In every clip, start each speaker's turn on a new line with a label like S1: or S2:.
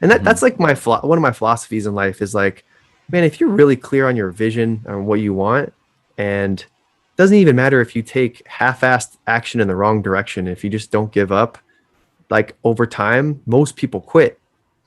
S1: And that's like one of my philosophies in life is like, man, if you're really clear on your vision and what you want, and it doesn't even matter if you take half-assed action in the wrong direction, if you just don't give up, like over time, most people quit.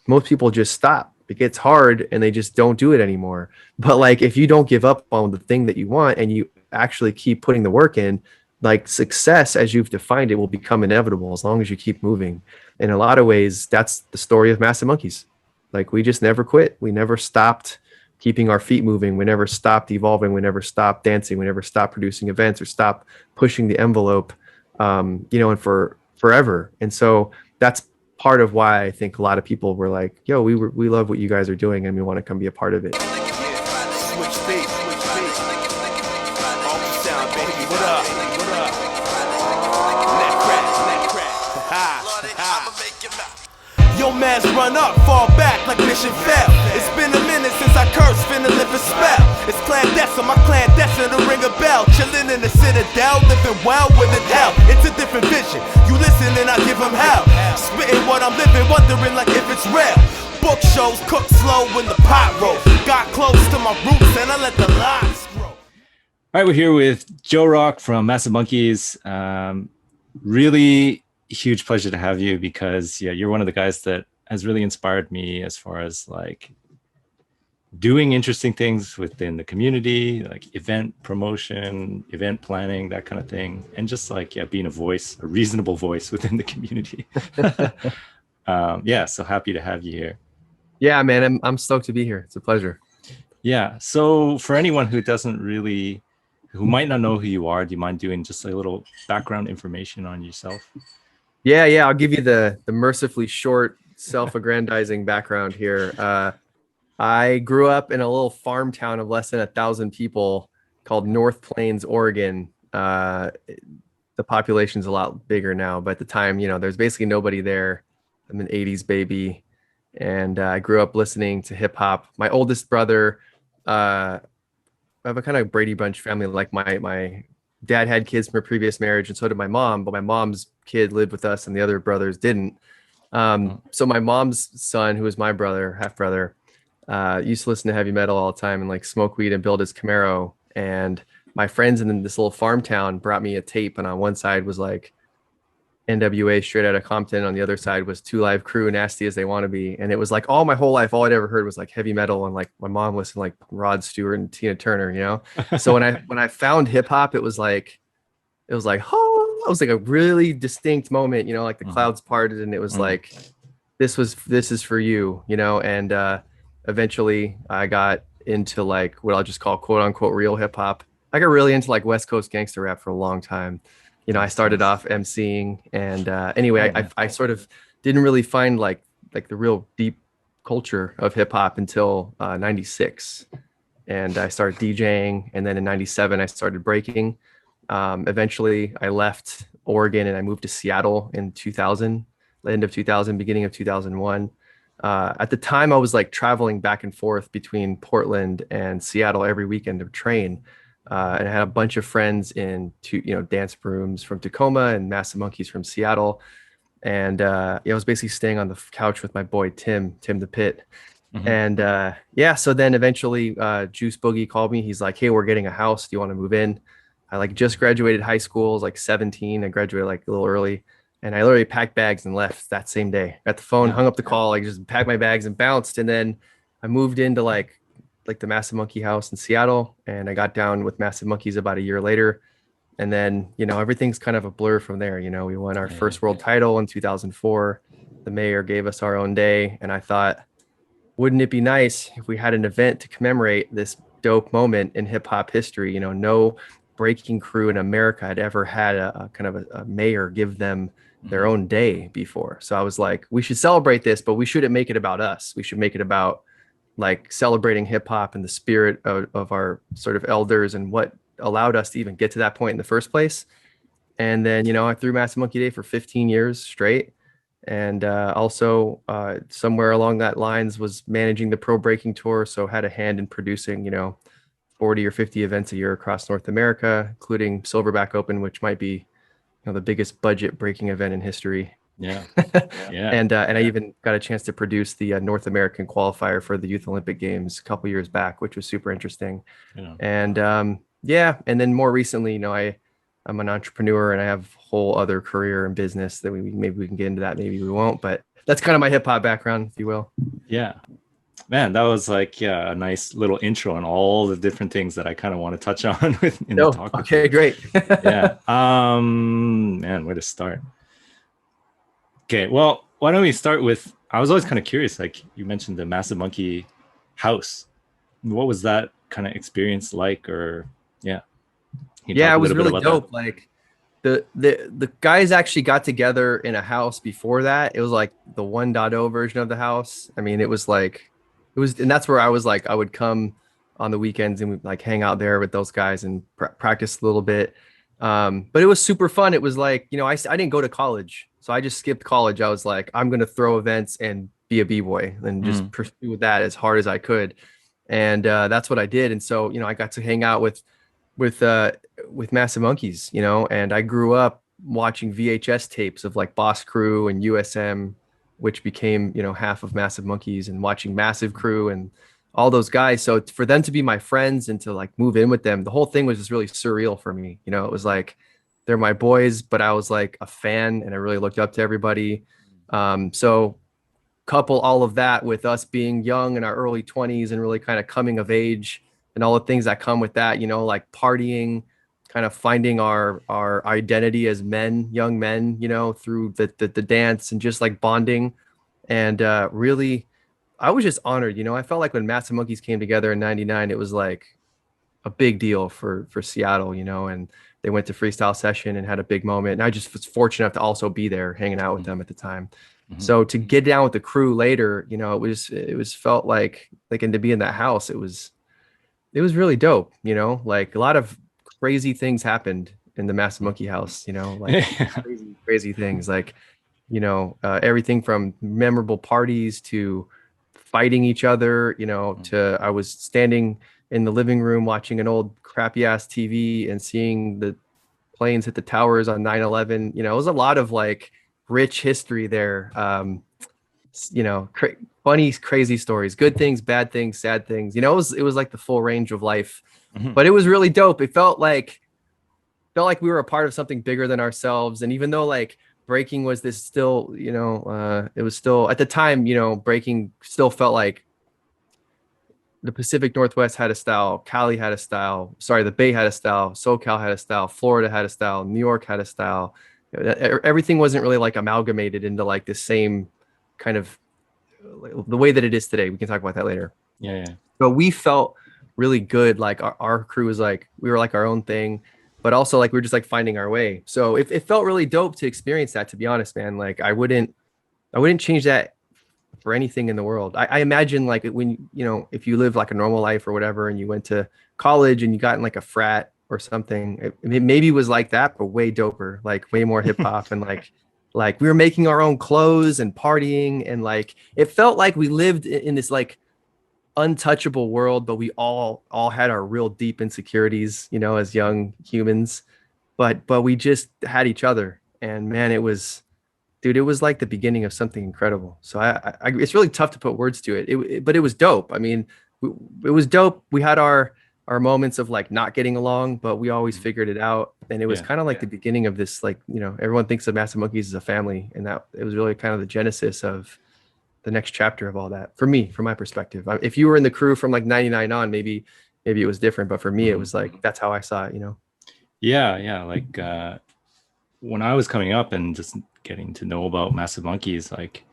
S1: Most people just stop. It gets hard and they just don't do it anymore. But like if you don't give up on the thing that you want and you actually keep putting the work in, like success as you've defined it will become inevitable as long as you keep moving. In a lot of ways, that's the story of Massive Monkees. Like we just never quit. We never stopped keeping our feet moving. We never stopped evolving. We never stopped dancing. We never stopped producing events or stopped pushing the envelope, and for forever. And so that's part of why I think a lot of people were like, yo, we love what you guys are doing and we want to come be a part of it.
S2: Yo, mans run up, fall back like mission failed. It's been a minute since I cursed, finna live a spell. It's clandestine, my clandestine to ring a bell. Chillin' in the citadel, living well within hell. It's a different vision, you listen and I give them hell. Spitting what I'm living, wondering like if it's real. Book shows, cook slow when the pot rolls. Got close to my roots and I let the lies grow.
S3: All right, we're here with JoRawk from Massive Monkees. Really huge pleasure to have you because you're one of the guys that has really inspired me as far as like doing interesting things within the community, like event promotion, event planning, that kind of thing, and just like being a reasonable voice within the community. So happy to have you here.
S1: Yeah, man, I'm stoked to be here. It's a pleasure.
S3: Yeah, so for anyone who might not know who you are, do you mind doing just a little background information on yourself?
S1: Yeah, I'll give you the mercifully short, self-aggrandizing background here. I grew up in a little farm town of less than 1,000 people called North Plains, Oregon. The population's a lot bigger now, but at the time, there's basically nobody there. I'm an 80s baby, and I grew up listening to hip hop. My oldest brother, I have a kind of Brady Bunch family. Like my dad had kids from a previous marriage, and so did my mom, but my mom's kid lived with us and the other brothers didn't. So my mom's son, who was my brother, half brother, used to listen to heavy metal all the time and like smoke weed and build his Camaro. And my friends in this little farm town brought me a tape, and on one side was like NWA, Straight Outta Compton. On the other side was Two Live Crew, Nasty as They Want to Be. And it was like all my whole life, all I'd ever heard was like heavy metal, and like my mom listened to like Rod Stewart and Tina Turner, So when I found hip hop, it was like it was like a really distinct moment, like the clouds parted and it was like this is for you, and eventually I got into like what I'll just call quote unquote real hip hop. I got really into like West Coast gangster rap for a long time. I started off emceeing, and anyway, I sort of didn't really find like the real deep culture of hip hop until 96, and I started DJing, and then in 97 I started breaking. Eventually I left Oregon and I moved to Seattle in 2000, end of 2000, beginning of 2001. At the time I was like traveling back and forth between Portland and Seattle every weekend of train. And I had a bunch of friends in dance rooms from Tacoma and Massive Monkees from Seattle. And I was basically staying on the couch with my boy, Tim the Pit. And so then eventually Juice Boogie called me. He's like, hey, we're getting a house. Do you want to move in? I like just graduated high school. I was like 17. I graduated like a little early. And I literally packed bags and left that same day. Got the phone, hung up the call, I just packed my bags and bounced. And then I moved into like the Massive Monkee house in Seattle, and I got down with Massive Monkees about a year later. And then, everything's kind of a blur from there. We won our first world title in 2004. The mayor gave us our own day. And I thought, wouldn't it be nice if we had an event to commemorate this dope moment in hip hop history? No breaking crew in America had ever had a kind of a mayor give them their own day before. So I was like, we should celebrate this, but we shouldn't make it about us. We should make it about like celebrating hip hop and the spirit of our sort of elders and what allowed us to even get to that point in the first place. And then, I threw Massive Monkee Day for 15 years straight. And also somewhere along that lines was managing the pro breaking tour. So had a hand in producing, 40 or 50 events a year across North America, including Silverback Open, which might be the biggest budget breaking event in history.
S3: Yeah. Yeah.
S1: And I even got a chance to produce the North American qualifier for the Youth Olympic Games a couple years back, which was super interesting.
S3: Yeah.
S1: And yeah, and then more recently, I'm an entrepreneur and I have a whole other career and business that maybe we can get into that, maybe we won't, but that's kind of my hip hop background, if you will.
S3: Yeah. Man, that was like, yeah, a nice little intro on all the different things that I kind of want to touch on in the talk.
S1: Okay, great.
S3: Yeah. Man, where to start? Okay, well, why don't we start with, I was always kind of curious, like you mentioned the Massive Monkee house. What was that kind of experience like? Or yeah. Can you
S1: Yeah,
S3: talk
S1: it
S3: a
S1: was
S3: little bit
S1: really
S3: about
S1: dope. Like the guys actually got together in a house before that. It was like the 1.0 version of the house. I mean, and that's where I was like, I would come on the weekends and we'd like hang out there with those guys and practice a little bit. But it was super fun. It was like, I didn't go to college, so I just skipped college. I was like, I'm gonna throw events and be a b-boy and just pursue that as hard as I could. And that's what I did. And so, I got to hang out with Massive Monkees, and I grew up watching VHS tapes of like Boss Crew and USM, which became, half of Massive Monkees, and watching Massive Crew and all those guys. So for them to be my friends and to like move in with them, the whole thing was just really surreal for me. It was like they're my boys, but I was like a fan and I really looked up to everybody. So couple all of that with us being young in our early 20s and really kind of coming of age and all the things that come with that, like partying, kind of finding our identity as men, young men, through the dance and just like bonding. And really, I was just honored. I felt like when Massive Monkees came together in '99, it was like a big deal for Seattle, and they went to Freestyle Session and had a big moment. And I just was fortunate enough to also be there hanging out with them at the time. So to get down with the crew later, it was felt like and to be in that house, it was really dope. Like a lot of crazy things happened in the Massive Monkee house, like crazy things, like, everything from memorable parties to fighting each other, to I was standing in the living room watching an old crappy ass TV and seeing the planes hit the towers on 9/11. It was a lot of like rich history there. Funny, crazy stories, good things, bad things, sad things. It was like the full range of life, but it was really dope. It felt like we were a part of something bigger than ourselves. And even though like breaking was this still, it was still at the time, breaking still felt like the Pacific Northwest had a style, Cali had a style, the Bay had a style, SoCal had a style, Florida had a style, New York had a style. Everything wasn't really like amalgamated into like the same kind of the way that it is today. We can talk about that later.
S3: Yeah.
S1: But we felt really good. Like our crew was like, we were like our own thing, but also like we were just like finding our way. So it felt really dope to experience that, to be honest, man. Like I wouldn't change that for anything in the world. I imagine like when, if you live like a normal life or whatever, and you went to college and you got in like a frat or something, it maybe was like that, but way doper, like way more hip hop. And like we were making our own clothes and partying, and like it felt like we lived in this like untouchable world, but we all had our real deep insecurities, as young humans, but we just had each other. And man, it was like the beginning of something incredible. So I it's really tough to put words to it. But it was dope. I mean, it was dope. We had our moments of like not getting along, but we always figured it out. And it was kind of like the beginning of this, like, everyone thinks of Massive Monkees as a family, and that it was really kind of the genesis of the next chapter of all that for me, from my perspective. If you were in the crew from like 99 on, maybe it was different, but for me, it was like, that's how I saw it,
S3: Yeah. Like when I was coming up and just getting to know about Massive Monkees, like,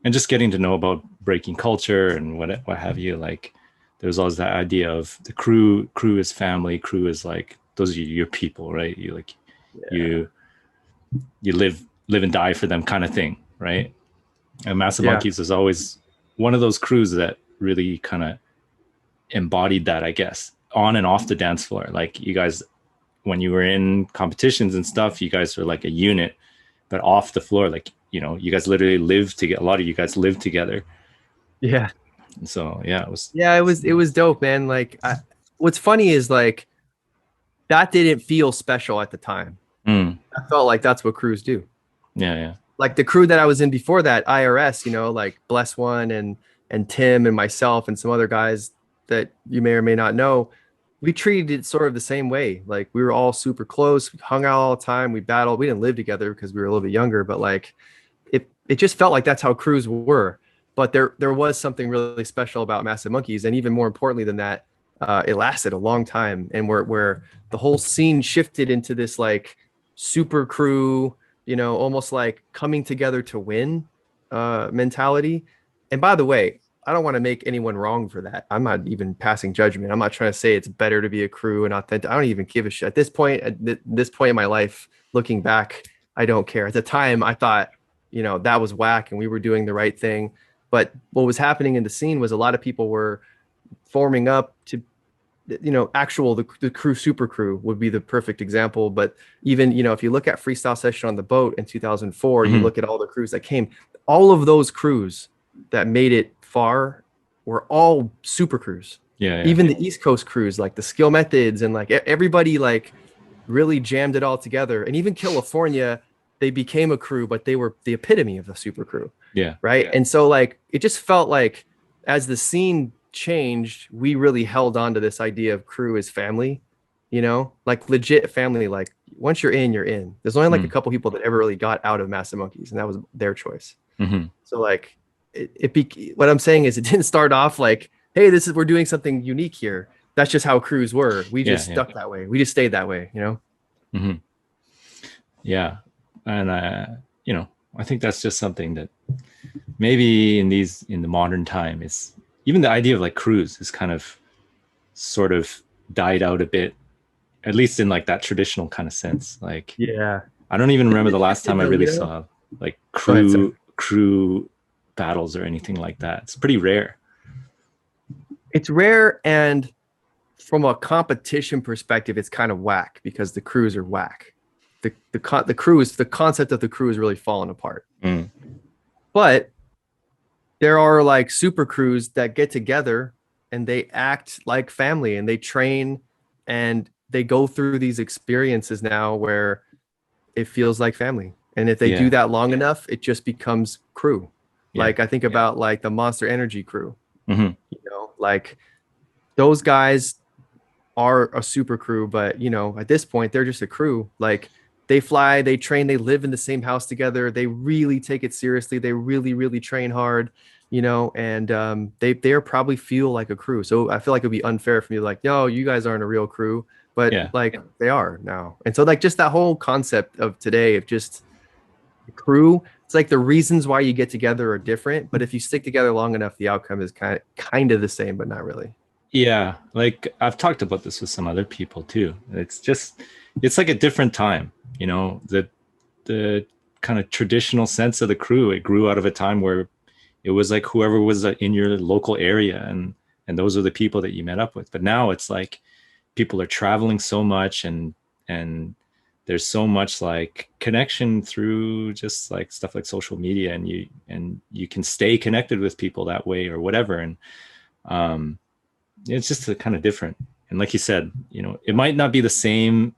S3: and just getting to know about breaking culture and what have you, like, there's always that idea of the crew is family, crew is like, those are your people, right? You like, you live and die for them kind of thing, right? And Massive Monkees is always one of those crews that really kind of embodied that, I guess, on and off the dance floor. Like you guys, when you were in competitions and stuff, you guys were like a unit, but off the floor, like, you guys literally lived together. A lot of you guys lived together.
S1: Yeah.
S3: So it
S1: was dope, man. Like what's funny is like that didn't feel special at the time. I felt like that's what crews do.
S3: Yeah.
S1: like the crew that I was in before that, IRS, you know, like Bless One and Tim and myself and some other guys that you may or may not know, we treated it sort of the same way. Like we were all super close, we hung out all the time, we battled. We didn't live together because we were a little bit younger, but like it just felt like that's how crews were. But there was something really special about Massive Monkees, and even more importantly than that, it lasted a long time, and where the whole scene shifted into this like super crew, you know, almost like coming together to win mentality. And by the way, I don't want to make anyone wrong for that. I'm not even passing judgment. I'm not trying to say it's better to be a crew and authentic. I don't even give a shit at this point. At this point in my life, looking back, I don't care. At the time, I thought, you know, that was whack and we were doing the right thing. But what was happening in the scene was a lot of people were forming up to, you know, the crew, super crew would be the perfect example. But even, you know, if you look at Freestyle Session on the Boat in 2004, you look at all the crews that came, all of those crews that made it far were all super crews.
S3: Yeah.
S1: Even the East Coast crews, like the Skill Methods and like everybody like really jammed it all together. And even California, they became a crew, but they were the epitome of the super crew.
S3: Yeah.
S1: Right.
S3: Yeah.
S1: And so like it just felt like as the scene changed, we really held on to this idea of crew as family, you know, like legit family. Like once you're in, you're in. There's only like a couple people that ever really got out of Massive Monkees, and that was their choice. So like what I'm saying is it didn't start off like, hey, we're doing something unique here. That's just how crews were. We just stuck that way. We just stayed that way, you know?
S3: Yeah. And, you know, I think that's just something that maybe in the modern time is even the idea of like crews is kind of sort of died out a bit, at least in like that traditional kind of sense. Like,
S1: yeah,
S3: I don't even remember the last time I really saw like crew battles or anything like that. It's pretty rare.
S1: It's rare, and from a competition perspective, it's kind of whack because the crews are whack. The concept of the crew is really falling apart. But there are like super crews that get together and they act like family and they train and they go through these experiences now where it feels like family. And if they do that long enough, it just becomes crew. Like I think about like the Monster Energy crew, you know, like those guys are a super crew, but you know, at this point they're just a crew. Like they fly, they train, they live in the same house together. They really take it seriously. They really, really train hard, you know, and they probably feel like a crew. So I feel like it'd be unfair for me to like, no, you guys aren't a real crew, but they are now. And so like just that whole concept of today of just crew, it's like the reasons why you get together are different, but if you stick together long enough, the outcome is kind of the same, but not really.
S3: Yeah, like I've talked about this with some other people too. It's like a different time, you know, the kind of traditional sense of the crew. It grew out of a time where it was like whoever was in your local area, and those are the people that you met up with. But now it's like people are traveling so much, and there's so much like connection through just like stuff like social media, and you can stay connected with people that way or whatever. And it's just kind of different. And like you said, you know, it might not be the same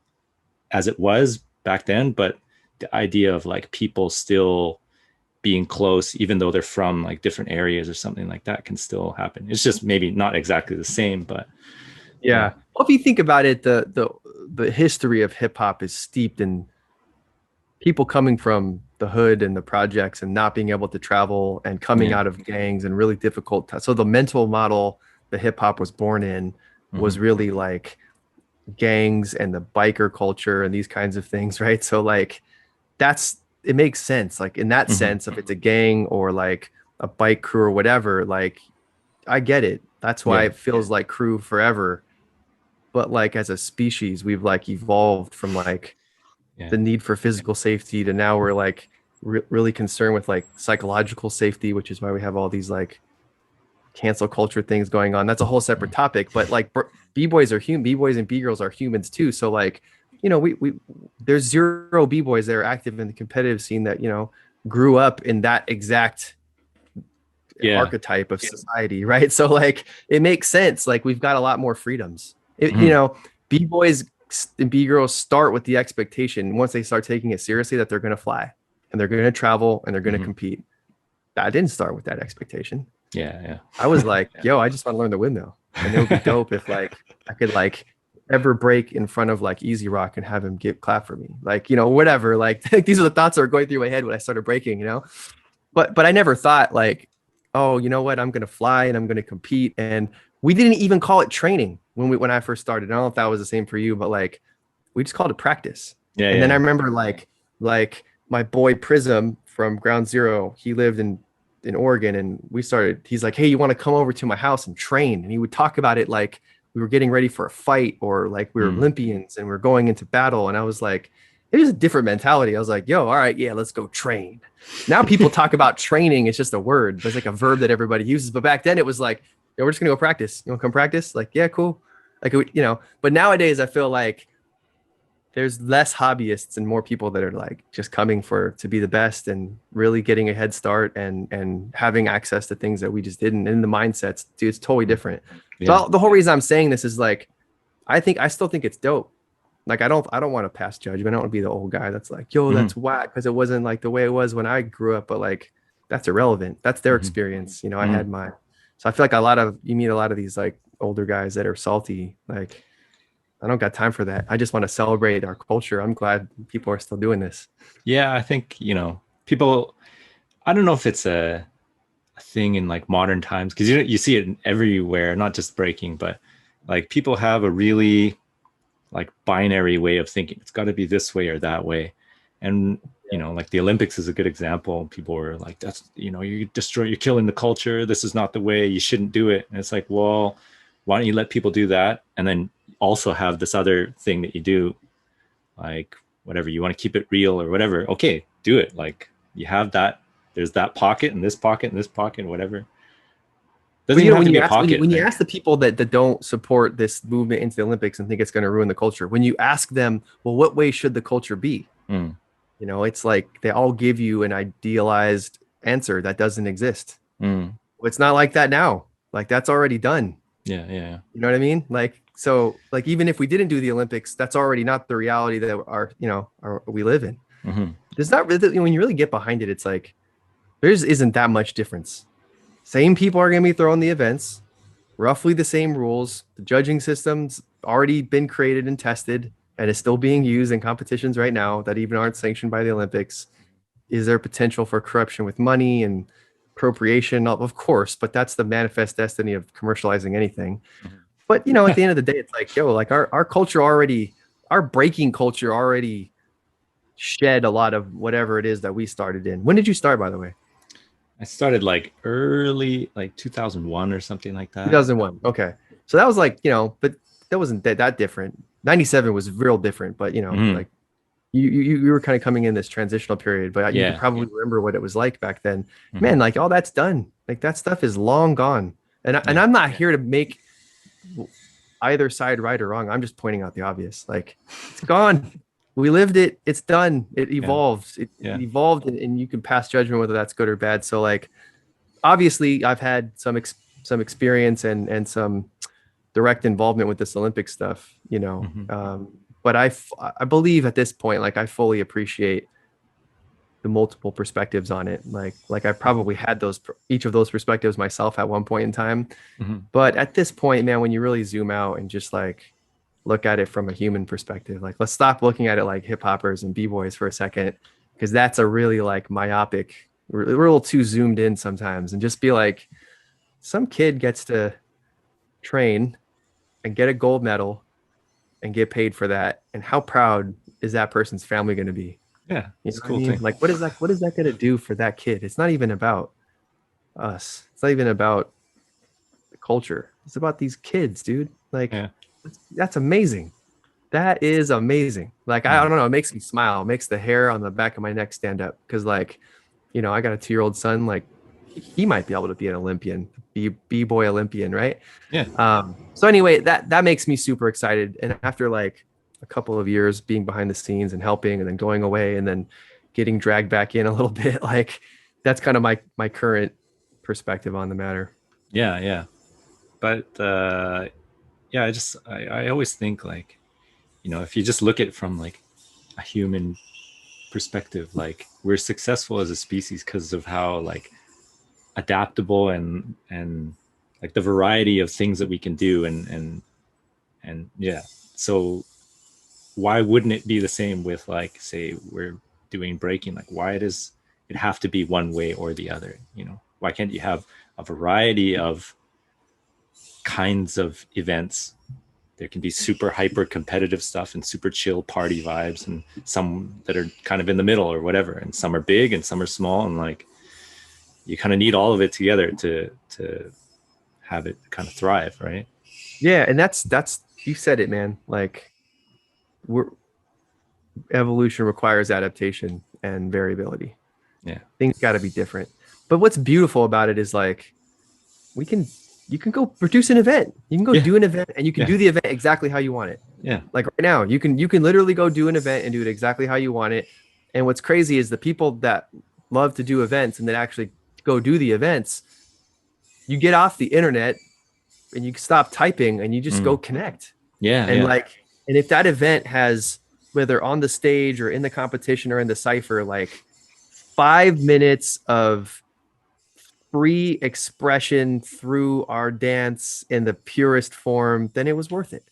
S3: as it was back then, but the idea of like people still being close, even though they're from like different areas or something like that, can still happen. It's just maybe not exactly the same, but
S1: yeah. Well, if you think about it, the history of hip hop is steeped in people coming from the hood and the projects and not being able to travel and coming out of gangs and really difficult. So the mental model the hip hop was born in was really like gangs and the biker culture and these kinds of things, right? So like it makes sense. Like in that sense, if it's a gang or like a bike crew or whatever, like I get it. That's why it feels like crew forever. But like as a species, we've like evolved from like the need for physical safety to now we're like really concerned with like psychological safety, which is why we have all these like cancel culture things going on. That's a whole separate topic, but like b-boys are human, b-boys and b-girls are humans too. So like, you know, there's zero b-boys that are active in the competitive scene that, you know, grew up in that exact archetype of society, right? So like it makes sense. Like we've got a lot more freedoms. You know, b-boys and b-girls start with the expectation once they start taking it seriously that they're going to fly. and they're going to travel and they're going to compete. I didn't start with that expectation.
S3: Yeah.
S1: I was like, yo, I just want to learn the windmill. And it would be dope if like I could like ever break in front of like Easy Rock and have him clap for me. Like, you know, whatever. Like these are the thoughts that were going through my head when I started breaking, you know. But I never thought like, oh, you know what, I'm gonna fly and I'm gonna compete. And we didn't even call it training when I first started. I don't know if that was the same for you, but like we just called it practice. And then I remember like my boy Prism from Ground Zero, he lived in Oregon, and he's like, hey, you want to come over to my house and train? And he would talk about it like we were getting ready for a fight, or like we were Olympians and we're going into battle. And I was like, it was a different mentality. I was like, yo, all right, yeah, let's go train. Now people talk about training. It's just a word. It's like a verb that everybody uses. But back then it was like, yo, we're just gonna go practice. You want to come practice? Like, yeah, cool. Like, you know, but nowadays I feel like there's less hobbyists and more people that are like just coming to be the best and really getting a head start and having access to things that we just didn't. And the mindsets, dude, it's totally different. So the whole reason I'm saying this is like, I still think it's dope. Like, I don't want to pass judgment. I don't want to be the old guy that's like, yo, that's whack, because it wasn't like the way it was when I grew up. But like, that's irrelevant. That's their experience. You know, I had mine. So I feel like you meet a lot of these like older guys that are salty. Like, I don't got time for that. I just want to celebrate our culture. I'm glad people are still doing this.
S3: Yeah, I think, you know, people, I don't know if it's a thing in like modern times, because you see it everywhere, not just breaking, but like people have a really like binary way of thinking. It's got to be this way or that way. And, you know, like the Olympics is a good example. People were like, that's, you know, you're killing the culture. This is not the way. You shouldn't do it. And it's like, well, why don't you let people do that? And then also have this other thing that you do, like whatever, you want to keep it real or whatever. Okay, do it. Like you have that, there's that pocket and this pocket and this pocket, whatever. Doesn't even have to be a pocket.
S1: When you ask the people that don't support this movement into the Olympics and think it's going to ruin the culture, when you ask them, well, what way should the culture be? You know, it's like they all give you an idealized answer that doesn't exist. It's not like that now. Like that's already done.
S3: Yeah.
S1: You know what I mean? Like, so like, even if we didn't do the Olympics, that's already not the reality that we live in. There's not really, when you really get behind it, it's like, isn't that much difference. Same people are going to be throwing the events, roughly the same rules. The judging system's already been created and tested and is still being used in competitions right now that even aren't sanctioned by the Olympics. Is there potential for corruption with money and appropriation? Of course, but that's the manifest destiny of commercializing anything. But, you know, at the end of the day, it's like, yo, like our culture already, our breaking culture already shed a lot of whatever it is that we started in. When did you start, by the way?
S3: I started like early, like 2001 or something like that.
S1: 2001. Okay. So that was like, you know, but that wasn't that different. 97 was real different, but, you know, like you were kind of coming in this transitional period, but you can probably remember what it was like back then. Man, like all that's done. Like that stuff is long gone. And I'm not here to make either side right or wrong. I'm just pointing out the obvious. Like it's gone. We lived it. It's done. It evolved. It evolved, and you can pass judgment whether that's good or bad. So like, obviously, I've had some experience and some direct involvement with this Olympic stuff, you know. But I believe at this point, like I fully appreciate the multiple perspectives on it. Like I probably had each of those perspectives myself at one point in time. But at this point, man, when you really zoom out and just like look at it from a human perspective, like let's stop looking at it like hip hoppers and b-boys for a second, because that's a really like myopic, we're a little too zoomed in sometimes, and just be like, some kid gets to train and get a gold medal and get paid for that, and how proud is that person's family going to be?
S3: Yeah,
S1: it's a cool thing. Like what is that going to do for that kid? It's not even about us. It's not even about the culture. It's about these kids, dude. Like that's amazing. That is amazing. Like I don't know, it makes me smile. It makes the hair on the back of my neck stand up, because like, you know, I got a 2-year-old son. Like he might be able to be an Olympian, b-boy Olympian, right? So anyway, that makes me super excited. And after like a couple of years being behind the scenes and helping, and then going away and then getting dragged back in a little bit, like that's kind of my current perspective on the matter.
S3: But I always think, like, you know, if you just look at it from like a human perspective. Like we're successful as a species because of how like adaptable and like the variety of things that we can do and yeah. So why wouldn't it be the same with like, say we're doing breaking? Like why does it have to be one way or the other? You know, why can't you have a variety of kinds of events? There can be super hyper competitive stuff and super chill party vibes, and some that are kind of in the middle or whatever, and some are big and some are small, and like you kind of need all of it together to have it kind of thrive, right?
S1: Yeah, and that's you said it, man. Like we're evolution requires adaptation and variability.
S3: Yeah.
S1: Things got to be different. But what's beautiful about it is like you can go produce an event. You can go do an event and you can do the event exactly how you want it.
S3: Yeah.
S1: Like right now, you can literally go do an event and do it exactly how you want it. And what's crazy is the people that love to do events and that actually go do the events, you get off the internet and you stop typing and you just go connect.
S3: Yeah.
S1: And like, and if that event has, whether on the stage or in the competition or in the cipher, like 5 minutes of free expression through our dance in the purest form, then it was worth it.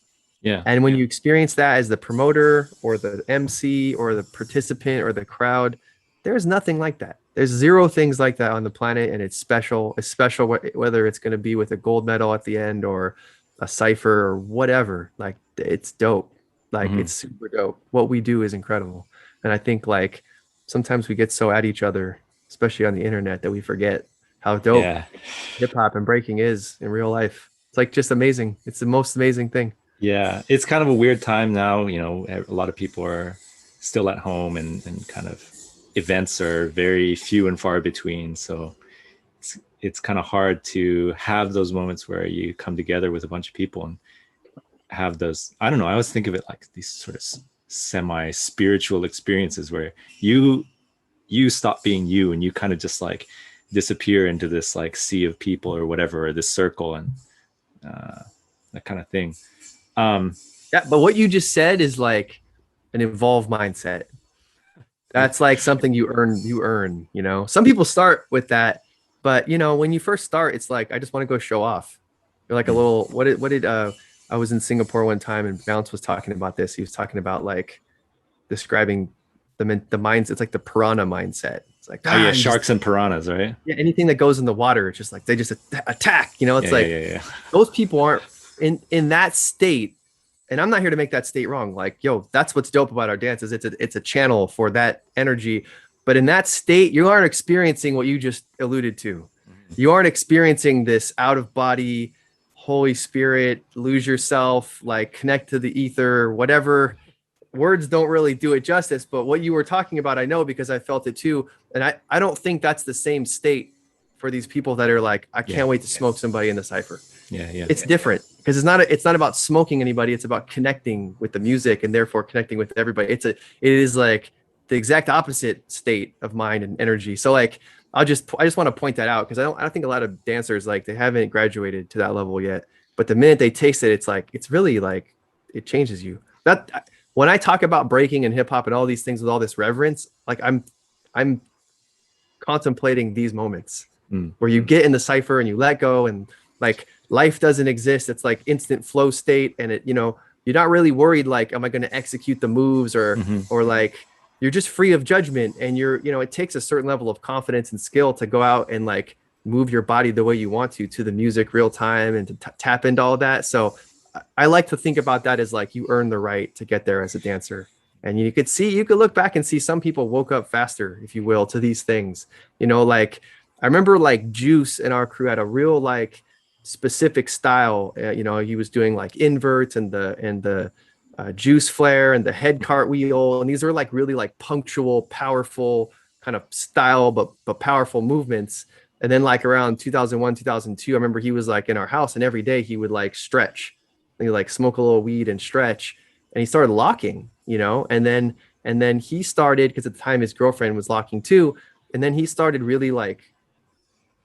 S3: Yeah.
S1: And when you experience that as the promoter or the MC or the participant or the crowd, there's nothing like that. There's zero things like that on the planet, and it's special. It's special whether it's going to be with a gold medal at the end or a cipher or whatever. Like it's dope. Like it's super dope. What we do is incredible. And I think like sometimes we get so at each other, especially on the internet, that we forget how dope hip hop and breaking is in real life. It's like just amazing. It's the most amazing thing.
S3: Yeah. It's kind of a weird time now. You know, a lot of people are still at home and kind of events are very few and far between. So it's kind of hard to have those moments where you come together with a bunch of people and have those, I don't know, I always think of it like these sort of semi-spiritual experiences where you stop being you and you kind of just like disappear into this like sea of people or whatever, or this circle and that kind of thing.
S1: Yeah, but what you just said is like an evolved mindset. That's like something you earn, you know. Some people start with that, but you know, when you first start, it's like I just want to go show off. You're like a little what did I was in Singapore one time and Bounce was talking about this. He was talking about like describing the minds. It's like the piranha mindset. It's like
S3: sharks and piranhas, right?
S1: Yeah, anything that goes in the water, it's just like they just attack. You know, it's those people aren't in that state. And I'm not here to make that state wrong. Like, yo, that's what's dope about our dance is it's a channel for that energy. But in that state, you aren't experiencing what you just alluded to. You aren't experiencing this out of body, Holy Spirit, lose yourself, like connect to the ether, whatever. Words don't really do it justice. But what you were talking about, I know because I felt it too. And I don't think that's the same state for these people that are like, I can't wait to smoke somebody in the cipher. It's different because it's not about smoking anybody. It's about connecting with the music and therefore connecting with everybody. It is like the exact opposite state of mind and energy. So like, I just want to point that out because I don't think a lot of dancers, like they haven't graduated to that level yet, but the minute they taste it, it's like, it's really like, it changes you. That when I talk about breaking and hip hop and all these things with all this reverence, like I'm contemplating these moments where you get in the cipher and you let go and like life doesn't exist. It's like instant flow state. And it, you know, you're not really worried, like, am I going to execute the moves or like, you're just free of judgment. And you're, you know, it takes a certain level of confidence and skill to go out and like move your body the way you want to the music real time and to tap into all that. So I like to think about that as like, you earn the right to get there as a dancer. And you could look back and see some people woke up faster, if you will, to these things, you know, like I remember like Juice in our crew had a real like specific style. You know, he was doing like inverts and the juice flare and the head cartwheel, and these are like really like punctual, powerful kind of style, but powerful movements. And then like around 2001, 2002, I remember he was like in our house, and every day he would like stretch, he like smoke a little weed and stretch, and he started locking, you know, and then he started, because at the time his girlfriend was locking too, and then he started really like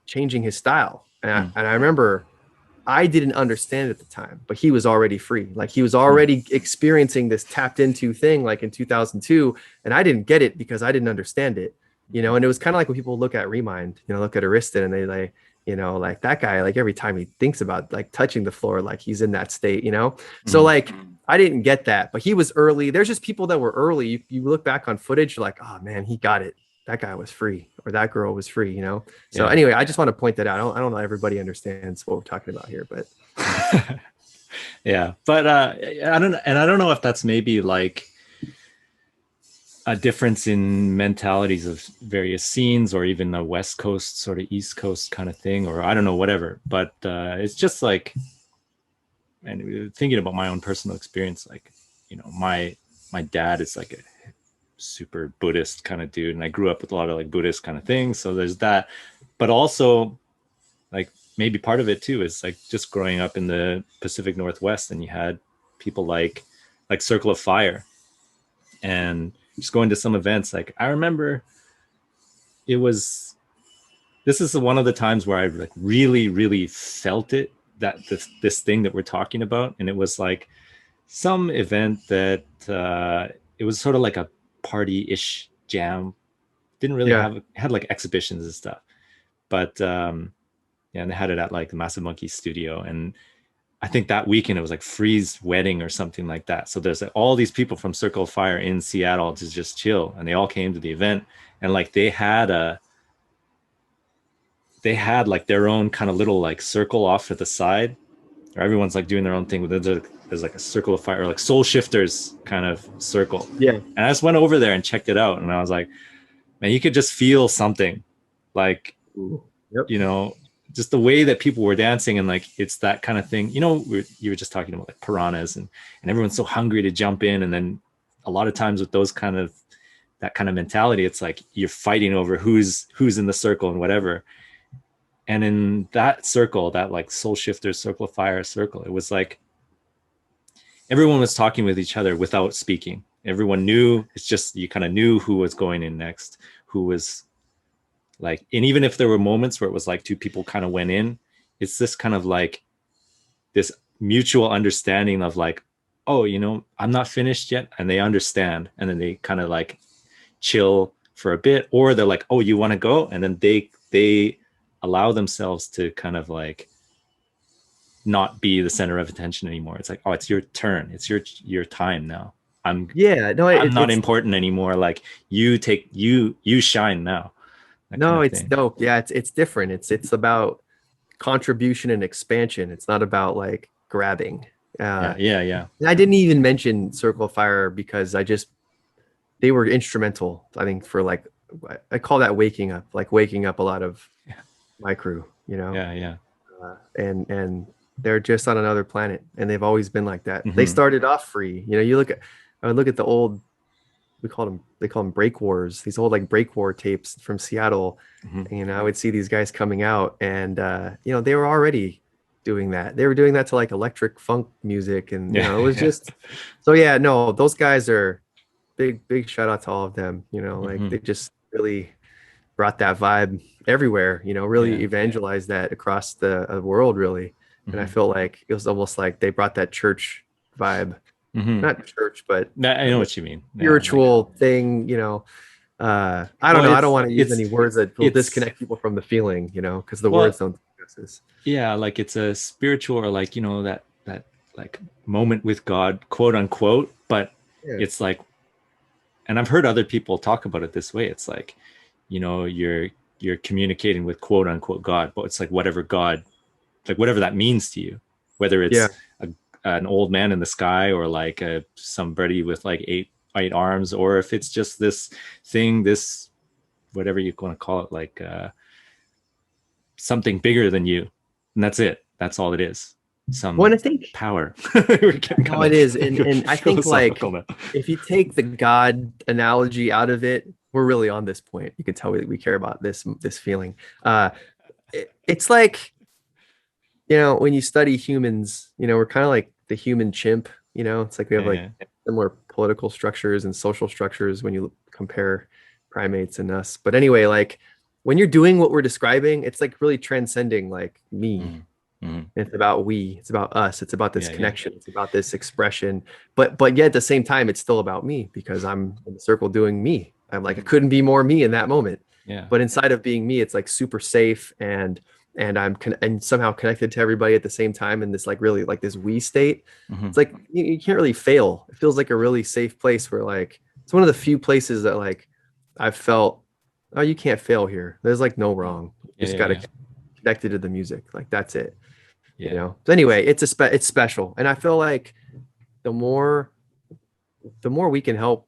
S1: changing his style. And I remember I didn't understand at the time, but he was already free. Like he was already experiencing this tapped into thing like in 2002. And I didn't get it because I didn't understand it, you know? And it was kind of like when people look at Remind, you know, look at Ariston and they like, you know, like that guy, like every time he thinks about like touching the floor, like he's in that state, you know? So like, I didn't get that, but he was early. There's just people that were early. You look back on footage, you're like, oh man, he got it. That guy was free, or that girl was free, you know? So anyway, I just want to point that out. I don't know everybody understands what we're talking about here, but
S3: yeah. But I don't know if that's maybe like a difference in mentalities of various scenes, or even the West Coast sort of East Coast kind of thing, or I don't know, whatever. But it's just like, and thinking about my own personal experience, like, you know, my dad is like a super Buddhist kind of dude, and I grew up with a lot of like Buddhist kind of things, so there's that. But also like maybe part of it too is like just growing up in the Pacific Northwest, and you had people like Circle of Fire, and just going to some events. Like I remember this is one of the times where I like really felt it, that this thing that we're talking about. And it was like some event that it was sort of like a party-ish jam. Didn't really had like exhibitions and stuff, but and they had it at like the Massive Monkee studio. And I think that weekend it was like Free's wedding or something like that. So there's like all these people from Circle of Fire in Seattle to just chill, and they all came to the event. And like they had like their own kind of little like circle off to the side, where everyone's like doing their own thing. There's like a Circle of Fire, or like Soul Shifters kind of circle. Yeah. And I just went over there and checked it out, and I was like, man, you could just feel something, like, you know, just the way that people were dancing. And like, it's that kind of thing, you know, you were just talking about like piranhas, and everyone's so hungry to jump in. And then a lot of times with that kind of mentality, it's like you're fighting over who's in the circle and whatever. And in that circle, that like Soul Shifters, Circle of Fire circle, it was like everyone was talking with each other without speaking. Everyone knew. It's just, you kind of knew who was going in next, who was like, and even if there were moments where it was like two people kind of went in, it's this kind of like this mutual understanding of like, oh, you know, I'm not finished yet. And they understand. And then they kind of like chill for a bit, or they're like, oh, you want to go? And then they allow themselves to kind of like not be the center of attention anymore. It's like, oh, it's your turn. It's your time now. I'm not important anymore. Like you shine now.
S1: No, it's dope. Yeah, it's different. It's about contribution and expansion. It's not about like grabbing.
S3: Yeah.
S1: And I didn't even mention Circle of Fire because they were instrumental, I think, for like, I call that waking up a lot of my crew, you know?
S3: Yeah.
S1: And they're just on another planet, and they've always been like that. They started off free. You know, I would look at the old, they call them break wars, these old like break war tapes from Seattle. And I would see these guys coming out, and you know, they were already doing that. They were doing that to like electric funk music, and you know, it was just so no, those guys are big shout out to all of them. You know, like they just really brought that vibe everywhere, you know, really evangelized that across the world, really. And I feel like it was almost like they brought that church vibe. Not church, but
S3: I know what you mean.
S1: Spiritual thing, you know. I don't know. I don't want to use any words that will disconnect people from the feeling, you know, because the words don't discuss this.
S3: Yeah, like it's a spiritual, or like, you know, that like moment with God, quote unquote. But it's like, and I've heard other people talk about it this way. It's like, you know, you're communicating with quote unquote God, but it's like whatever God, like whatever that means to you, whether it's an old man in the sky, or like somebody with like eight arms, or if it's just this thing, this whatever you want to call it, like something bigger than you, and that's it. That's all it is. I think power.
S1: It is, and I think like if you take the God analogy out of it, we're really on this point. You can tell we care about this feeling. It's like, you know, when you study humans, you know, we're kind of like the human chimp, you know. It's like we have like similar political structures and social structures when you compare primates and us. But anyway, like when you're doing what we're describing, it's like really transcending like me. And it's about we, it's about us, it's about this
S3: Yeah, yeah,
S1: connection, it's about this expression. But yet at the same time, it's still about me because I'm in the circle doing me. I'm like, I couldn't be more me in that moment.
S3: yeah.
S1: But inside of being me, it's like super safe and and somehow connected to everybody at the same time in this like really like this we state.
S3: Mhm.
S1: It's like you can't really fail. It feels like a really safe place where like it's one of the few places that like I've felt, oh, you can't fail here. There's like no wrong. You
S3: Yeah,
S1: just
S3: yeah,
S1: gotta
S3: yeah,
S1: connected to the music. Like that's it. You
S3: yeah.
S1: know. So anyway, it's special. And I feel like the more the more we can help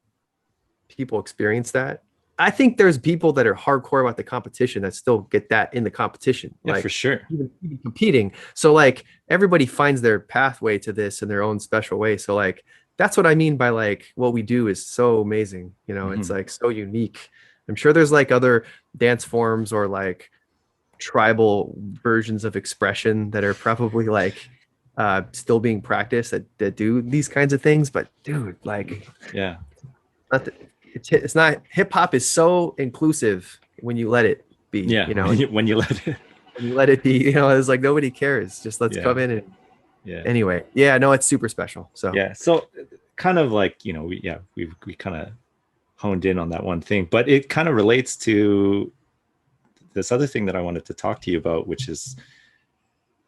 S1: people experience that. I think there's people that are hardcore about the competition that still get that in the competition.
S3: Yeah, for
S1: Like
S3: sure.
S1: even competing. So like everybody finds their pathway to this in their own special way. So like that's what I mean by like what we do is so amazing. You know, it's
S3: Mhm.
S1: like so unique. I'm sure there's like other dance forms or like tribal versions of expression that are probably like still being practiced that do these kinds of things. But dude, like
S3: Yeah,
S1: not the, it's not hip hop is so inclusive when you let it be,
S3: yeah.
S1: you know,
S3: When you let it.
S1: when you let it be, you know, it's like nobody cares. Just let's
S3: Yeah,
S1: come in and
S3: yeah,
S1: anyway. Yeah, no, it's super special. So
S3: yeah. So kind of like, you know, we kind of honed in on that one thing, but it kind of relates to this other thing that I wanted to talk to you about, which is,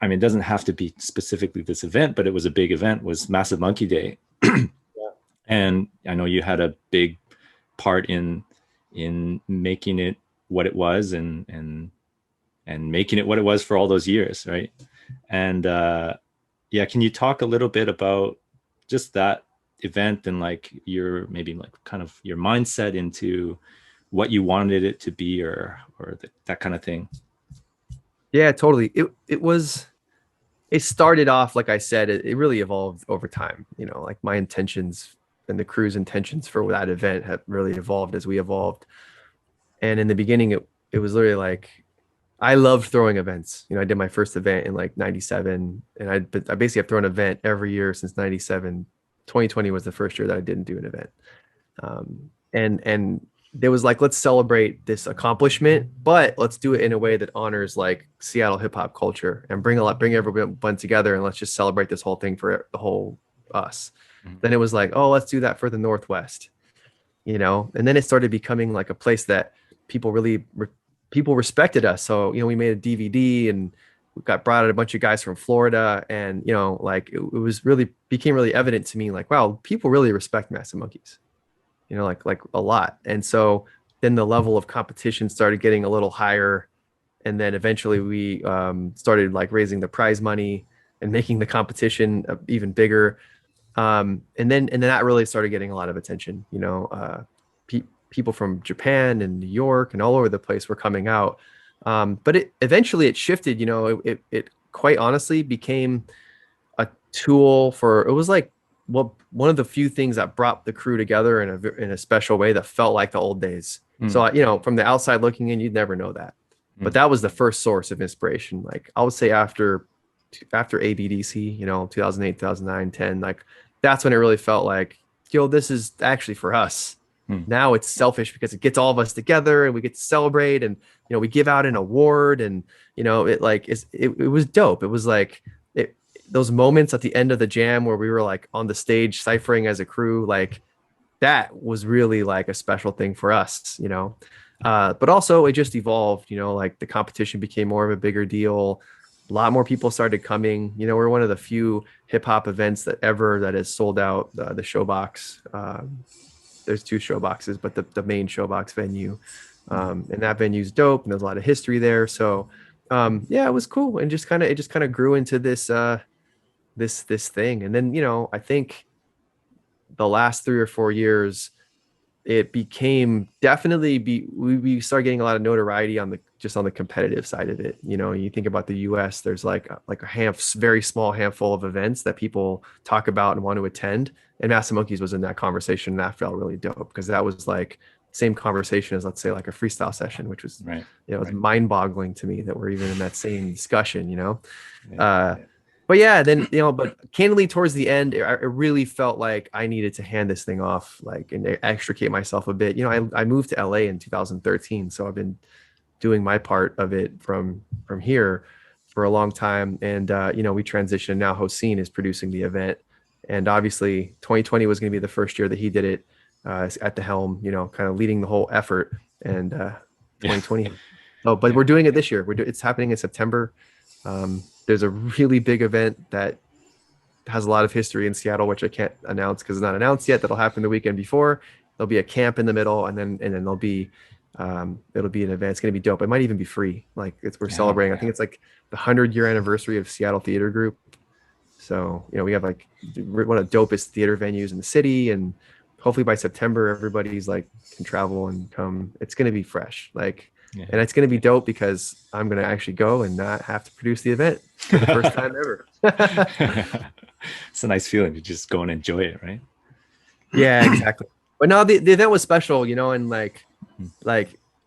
S3: I mean, it doesn't have to be specifically this event, but it was a big event, was Massive Monkey Day. And I know you had a big part in making it what it was and making it what it was for all those years, right? And yeah, can you talk a little bit about just that event and like your maybe like kind of your mindset into what you wanted it to be or that kind of thing?
S1: yeah, totally. It started off, like I said, it really evolved over time. You know, like my intentions and the crew's intentions for that event have really evolved as we evolved. And in the beginning, it was literally like I loved throwing events. You know, I did my first event in like 97 and I basically have thrown an event every year since 97. 2020 was the first year that I didn't do an event. And there was like, let's celebrate this accomplishment, but let's do it in a way that honors like Seattle hip hop culture and bring everyone together and let's just celebrate this whole thing for the whole us.
S3: Mhm.
S1: Then it was like, oh, let's do that for the Northwest, you know. And then it started becoming like a place that people really people respected us. So you know, we made a DVD and we got brought out a bunch of guys from Florida, and you know, like it was really became really evident to me, like wow, people really respect Massive Monkees, you know, like a lot. And so then the level of competition started getting a little higher, and then eventually we started like raising the prize money and making the competition even bigger. And then that really started getting a lot of attention. You know, people from Japan and New York and all over the place were coming out. But it eventually it shifted. You know, it quite honestly became a tool for. It was like one of the few things that brought the crew together in a special way that felt like the old days.
S3: Mm,
S1: So you know, from the outside looking in, you'd never know that. But
S3: mm,
S1: that was the first source of inspiration. Like I would say after ABDC, you know, 2008, 2009, 10, like that's when it really felt like, yo, this is actually for us.
S3: mm.
S1: Now it's selfish because it gets all of us together and we get to celebrate and, you know, we give out an award and, you know, it was dope. It was like those moments at the end of the jam where we were like on the stage ciphering as a crew, like that was really like a special thing for us, you know. But also it just evolved, you know, like the competition became more of a bigger deal. A lot more people started coming. You know, we're one of the few hip hop events that has sold out the Showbox. There's two Showboxes, but the main Showbox venue, and that venue's dope, and there's a lot of history there. So, yeah, it was cool, and it just kind of grew into this thing. And then, you know, I think the last 3 or 4 years, it became we started getting a lot of notoriety on the competitive side of it. You know, you think about the US, there's like a very small handful of events that people talk about and want to attend, and Massive Monkees was in that conversation, and that felt really dope because that was like same conversation as, let's say, like a freestyle session, which was,
S3: Right.
S1: you know, it's
S3: Right.
S1: mind-boggling to me that we're even in that same discussion, you know.
S3: Yeah.
S1: But yeah, then, you know, but candidly towards the end, it really felt like I needed to hand this thing off, like, and extricate myself a bit. You know, I moved to LA in 2013, so I've been doing my part of it from here. for a long time. And, you know, we transitioned. Now Hossein is producing the event. And obviously 2020 was going to be the first year that he did it at the helm, you know, kind of leading the whole effort. And 2020. Oh, but we're doing it this year. It's happening in September. There's a really big event that has a lot of history in Seattle, which I can't announce because it's not announced yet. That'll happen the weekend before. There'll be a camp in the middle, and then there'll be it'll be an event. It's gonna be dope. It might even be free. Like we're celebrating. I think it's like the 100-year anniversary of Seattle Theater Group. So you know we have like one of the dopest theater venues in the city, and hopefully by September everybody's like can travel and come. It's gonna be fresh. Like. Yeah. And it's going to be dope because I'm going to actually go and not have to produce the event for the first time ever.
S3: It's a nice feeling to just go and enjoy it, right?
S1: Yeah, exactly. But no, the event was special, you know, and like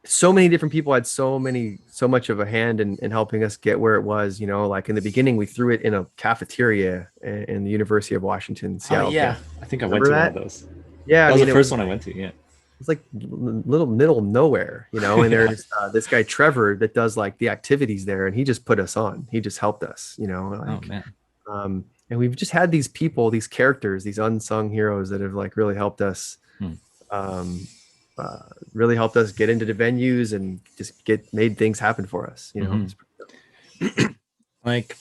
S1: so many different people had so much of a hand in helping us get where it was, you know, like in the beginning, we threw it in a cafeteria in the University of Washington, Seattle.
S3: Oh, yeah. I think I went to one of those.
S1: Yeah.
S3: That was the first one I went to. Yeah.
S1: It's like little middle of nowhere, you know, and there's this guy, Trevor, that does like the activities there. And he just put us on. He just helped us, you know, like,
S3: oh, man.
S1: And we've just had these people, these characters, these unsung heroes that have like really helped us, really helped us get into the venues and just made things happen for us, you know.
S3: Like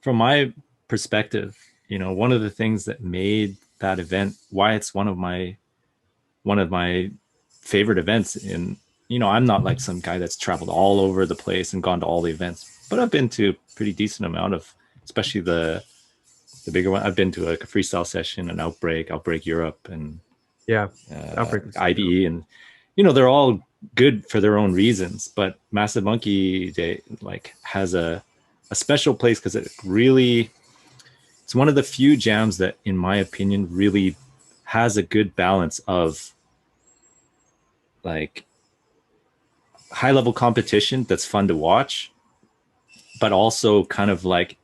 S3: from my perspective, you know, one of the things that made that event, why it's one of my favorite events. In, you know, I'm not like some guy that's traveled all over the place and gone to all the events, but I've been to a pretty decent amount of, especially the bigger one. I've been to like a freestyle session, an Outbreak Europe, and
S1: Outbreak
S3: IBE, and you know they're all good for their own reasons. But Massive Monkee Day like has a special place because it's one of the few jams that, in my opinion, really has a good balance of like high level competition that's fun to watch, but also kind of like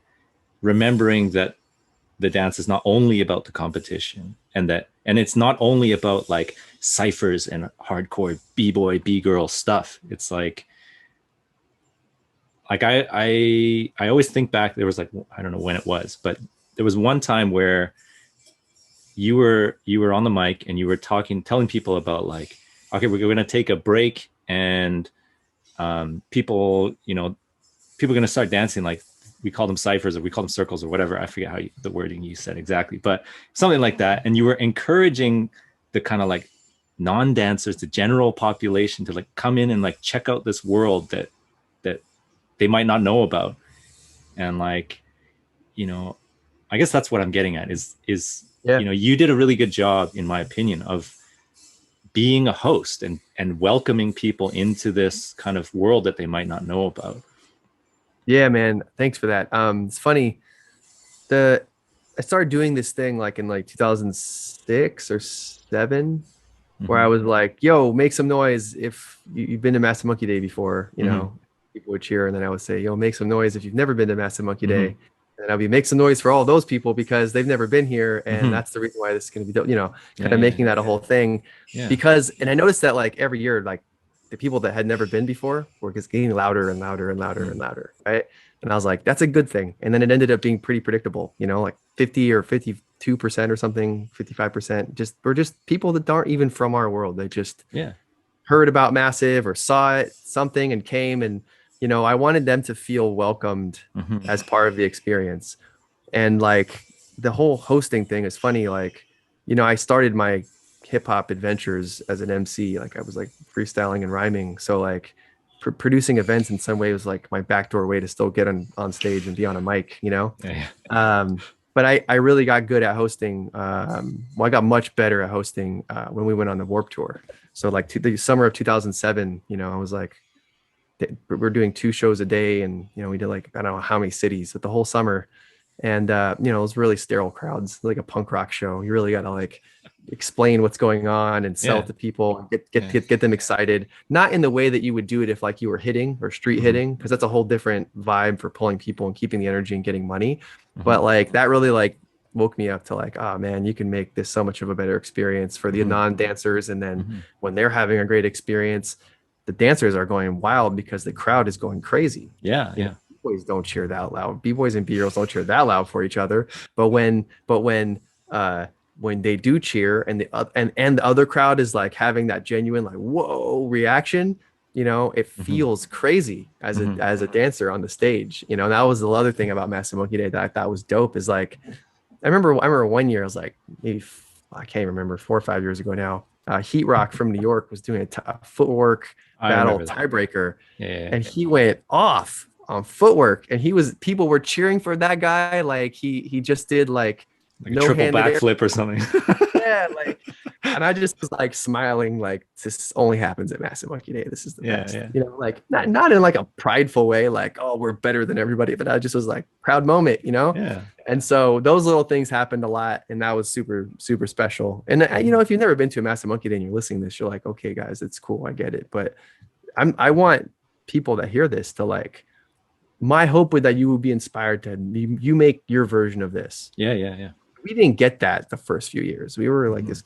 S3: remembering that the dance is not only about the competition, and it's not only about like ciphers and hardcore b-boy b-girl stuff. It's like I always think back, there was like, I don't know when it was, but there was one time where you were on the mic and you were telling people about like, okay, we're going to take a break, and people are going to start dancing. Like we call them ciphers or we call them circles or whatever. I forget how the wording you said exactly, but something like that. And you were encouraging the kind of like non-dancers, the general population, to like come in and like check out this world that they might not know about. And like, you know, I guess that's what I'm getting at is, you know, you did a really good job, in my opinion, of being a host and welcoming people into this kind of world that they might not know about.
S1: Yeah, man. Thanks for that. It's funny. I started doing this thing like in like 2006 or 7, where I was like, yo, make some noise if you've been to Massive Monkee Day before, you know, people would cheer. And then I would say, yo, make some noise if you've never been to Massive Monkee Day. And I'll be make some noise for all those people because they've never been here. And that's the reason why this is going to be, you know, kind of making that a whole thing. Because, and I noticed that like every year, like the people that had never been before were just getting louder and louder and louder and louder. Right. And I was like, that's a good thing. And then it ended up being pretty predictable, you know, like 50 or 52% or something, 55%. We're just people that aren't even from our world. They just heard about Massive or saw it, something, and came. And, you know, I wanted them to feel welcomed as part of the experience. And like the whole hosting thing is funny. Like, you know, I started my hip hop adventures as an MC. Like I was like freestyling and rhyming. So like producing events in some way was like my backdoor way to still get on stage and be on a mic, you know? But I really got good at hosting. I got much better at hosting when we went on the Warp Tour. So like the summer of 2007, you know, I was like, we're doing 2 shows a day, and you know we did like I don't know how many cities, but the whole summer, and you know it was really sterile crowds, like a punk rock show. You really got to like explain what's going on and sell it to people, get them excited, not in the way that you would do it if like you were hitting or street hitting, because that's a whole different vibe for pulling people and keeping the energy and getting money. But like that really like woke me up to like, oh man, you can make this so much of a better experience for the non-dancers, and then when they're having a great experience, the dancers are going wild because the crowd is going crazy. B-boys don't cheer that loud. B-boys and B-girls don't cheer that loud for each other. But when they do cheer and and the other crowd is like having that genuine like whoa reaction, you know, it feels crazy as a dancer on the stage. You know, and that was the other thing about Massive Monkey Day that I thought was dope is like I remember one year I was like maybe I can't remember 4 or 5 years ago now. Heat Rock from New York was doing a footwork battle tiebreaker, and he went off on footwork, and people were cheering for that guy like he just did like
S3: a triple backflip or something.
S1: Yeah, like, and I just was like smiling, like this only happens at Massive Monkey Day. This is the best, you know, like not in like a prideful way, like oh we're better than everybody, but I just was like proud moment, you know.
S3: Yeah.
S1: And so those little things happened a lot, and that was super super special. And you know, if you've never been to a Massive Monkey Day and you're listening to this, you're like, okay, guys, it's cool, I get it, but I want people that hear this to like. My hope would that you would be inspired to you make your version of this.
S3: Yeah.
S1: We didn't get that the first few years. We were like this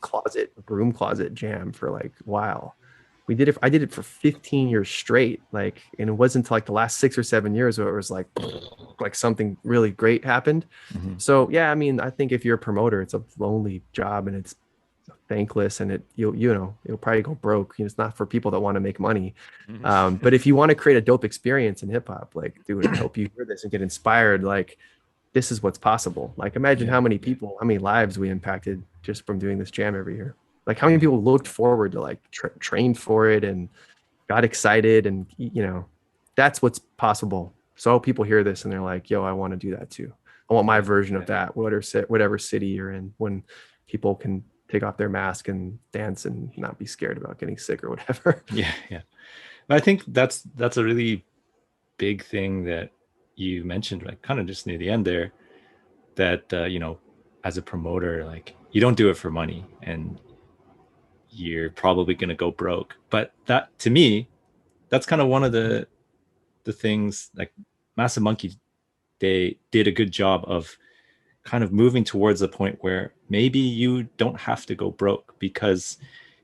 S1: broom closet jam for like a while. I did it for 15 years straight. Like, and it wasn't until like the last 6 or 7 years where it was like something really great happened. So yeah, I mean, I think if you're a promoter, it's a lonely job and it's thankless, and you'll probably go broke. You know, it's not for people that want to make money. But if you want to create a dope experience in hip hop, like, dude, I hope you hear this and get inspired. Like, this is what's possible. Like, imagine how many lives we impacted just from doing this jam every year. Like, how many people looked forward to like trained for it and got excited, and you know, that's what's possible. So people hear this and they're like, yo, I want to do that too. I want my version of that, whatever city you're in, when people can take off their mask and dance and not be scared about getting sick or whatever.
S3: Yeah. I think that's a really big thing that you mentioned, like kind of just near the end there, that you know, as a promoter, like you don't do it for money and you're probably going to go broke. But that, to me, that's kind of one of the things, like Massive Monkey Day did a good job of kind of moving towards a point where maybe you don't have to go broke, because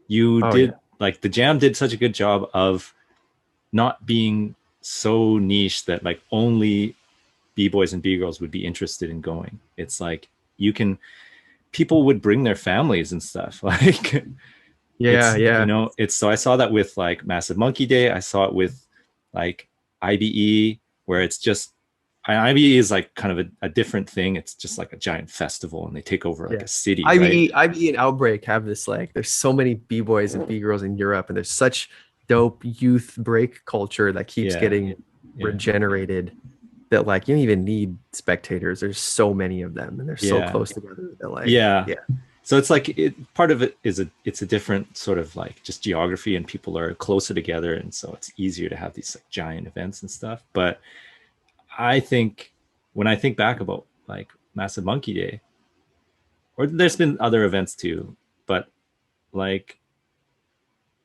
S3: like the jam did such a good job of not being so niche that like only B-boys and B-girls would be interested in going. It's like people would bring their families and stuff. Like, you know, so I saw that with like Massive Monkey Day. I saw it with like IBE, where it's just, IBE is like kind of a different thing. It's just like a giant festival and they take over like a city.
S1: IBE and Outbreak have this, like, there's so many B-boys and B-girls in Europe, and there's such dope youth break culture that keeps getting regenerated, that like you don't even need spectators. There's so many of them and they're so close together that like
S3: so it's like part of it is it's a different sort of like just geography, and people are closer together, and so it's easier to have these like giant events and stuff. But I think when I think back about like Massive Monkey Day, or there's been other events too, but like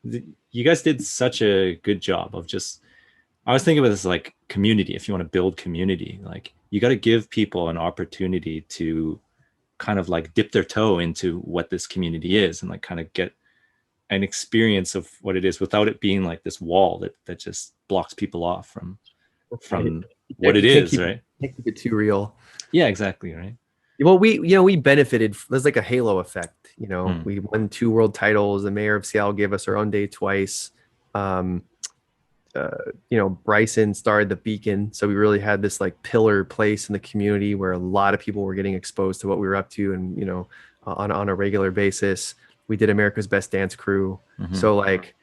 S3: you guys did such a good job of just, I was thinking about this like community. If you want to build community, like you got to give people an opportunity to kind of like dip their toe into what this community is, and like kind of get an experience of what it is without it being like this wall that just blocks people off from what it is, right?
S1: Can't keep it too real.
S3: Yeah, exactly, right.
S1: Well, we benefited. There's like a halo effect. You know, we won 2 world titles. The mayor of Seattle gave us our own day twice. You know, Bryson started the Beacon, so we really had this like pillar place in the community where a lot of people were getting exposed to what we were up to, and you know, on a regular basis. We did America's Best Dance Crew, so like,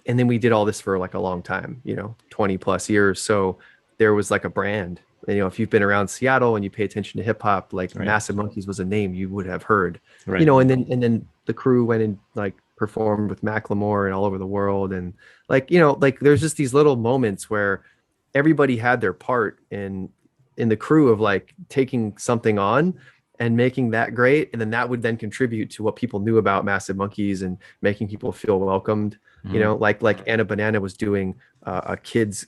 S1: and then we did all this for like a long time. You know, 20 plus years. So there was like a brand. And, you know, if you've been around Seattle and you pay attention to hip hop, like Massive Monkees was a name you would have heard. You know, and then the crew went and like performed with Macklemore and all over the world, and like, you know, like there's just these little moments where everybody had their part in the crew of like taking something on and making that great, and then that would then contribute to what people knew about Massive Monkees and making people feel welcomed. You know, like Anna Banana was doing a kids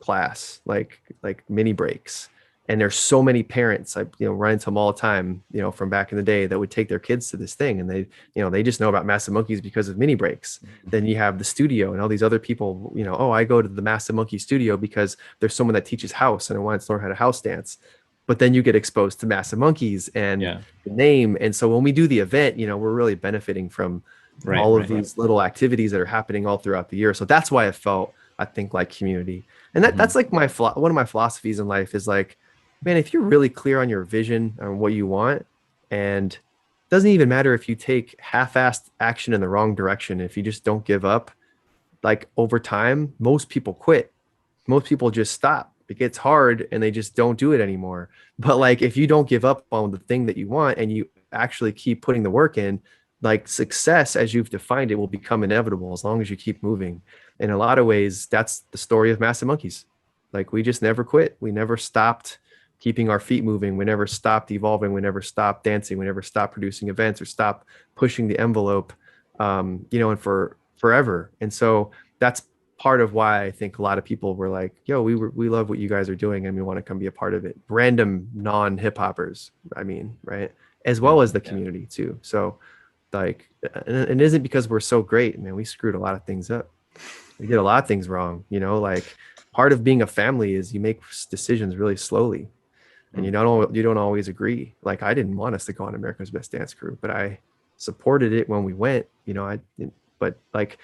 S1: class, like mini breaks, And there's so many parents, I run into them all the time, from back in the day, that would take their kids to this thing, and they just know about Massive Monkees because of mini breaks. Then you have the studio and all these other people, oh, I go to the Massive Monkee studio because there's someone that teaches house and I want to learn how to house dance. But then you get exposed to Massive Monkees and the name. And so when we do the event, we're really benefiting from all of these little activities that are happening all throughout the year. So that's why it felt, I think, like community. And that's like one of my philosophies in life is like, man, if you're really clear on your vision and what you want, and it doesn't even matter if you take half-assed action in the wrong direction, if you just don't give up, like over time, most people quit. Most people just stop. It gets hard and they just don't do it anymore. But like, if you don't give up on the thing that you want and you actually keep putting the work in, like success as you've defined it will become inevitable as long as you keep moving. In a lot of ways, that's the story of Massive Monkees. Like, we just never quit. We never stopped keeping our feet moving. We never stopped evolving. We never stopped dancing. We never stopped producing events or stopped pushing the envelope, and for forever. And so that's part of why I think a lot of people were like, yo, we love what you guys are doing and we want to come be a part of it. Random non-hip hoppers, right? As well as the community too. So like, and it isn't because we're so great, man. We screwed a lot of things up. We did a lot of things wrong, like part of being a family is you make decisions really slowly. And you don't always agree. Like, I didn't want us to go on America's Best Dance Crew, but I supported it when we went. But like,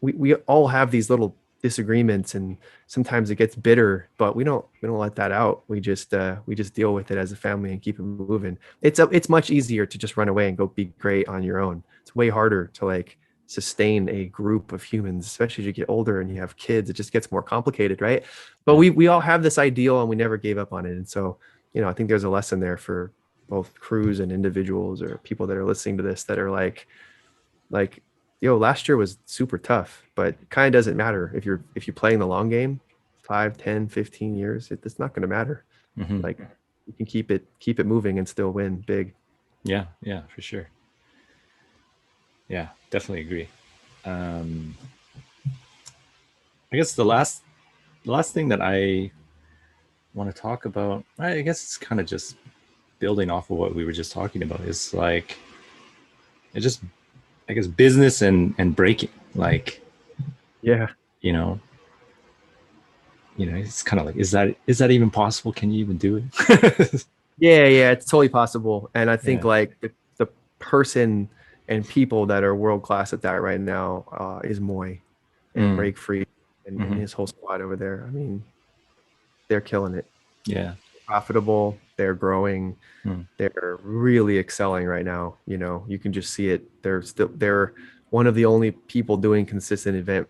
S1: we all have these little disagreements, and sometimes it gets bitter. But we don't let that out. We just deal with it as a family and keep it moving. It's much easier to just run away and go be great on your own. It's way harder to like sustain a group of humans, especially as you get older and you have kids. It just gets more complicated, right? But we all have this ideal and we never gave up on it. And so I think there's a lesson there for both crews and individuals or people that are listening to this that are like, last year was super tough, but it kind of doesn't matter if you're playing the long game, 5, 10, 15 years, it's not going to matter. Like, you can keep it moving and still win big.
S3: Yeah, for sure. Yeah, definitely agree. I guess the last thing that I want to talk about, I guess it's kind of just building off of what we were just talking about, is like, it just, I guess, business and breaking, like, it's kind of like, is that even possible? Can you even do it?
S1: Yeah, it's totally possible. And I think like the person and people that are world class at that right now is Moy and Break Free and his whole squad over there. I mean, they're killing it. Yeah, profitable. They're growing. They're really excelling right now. You can just see it. They're one of the only people doing consistent event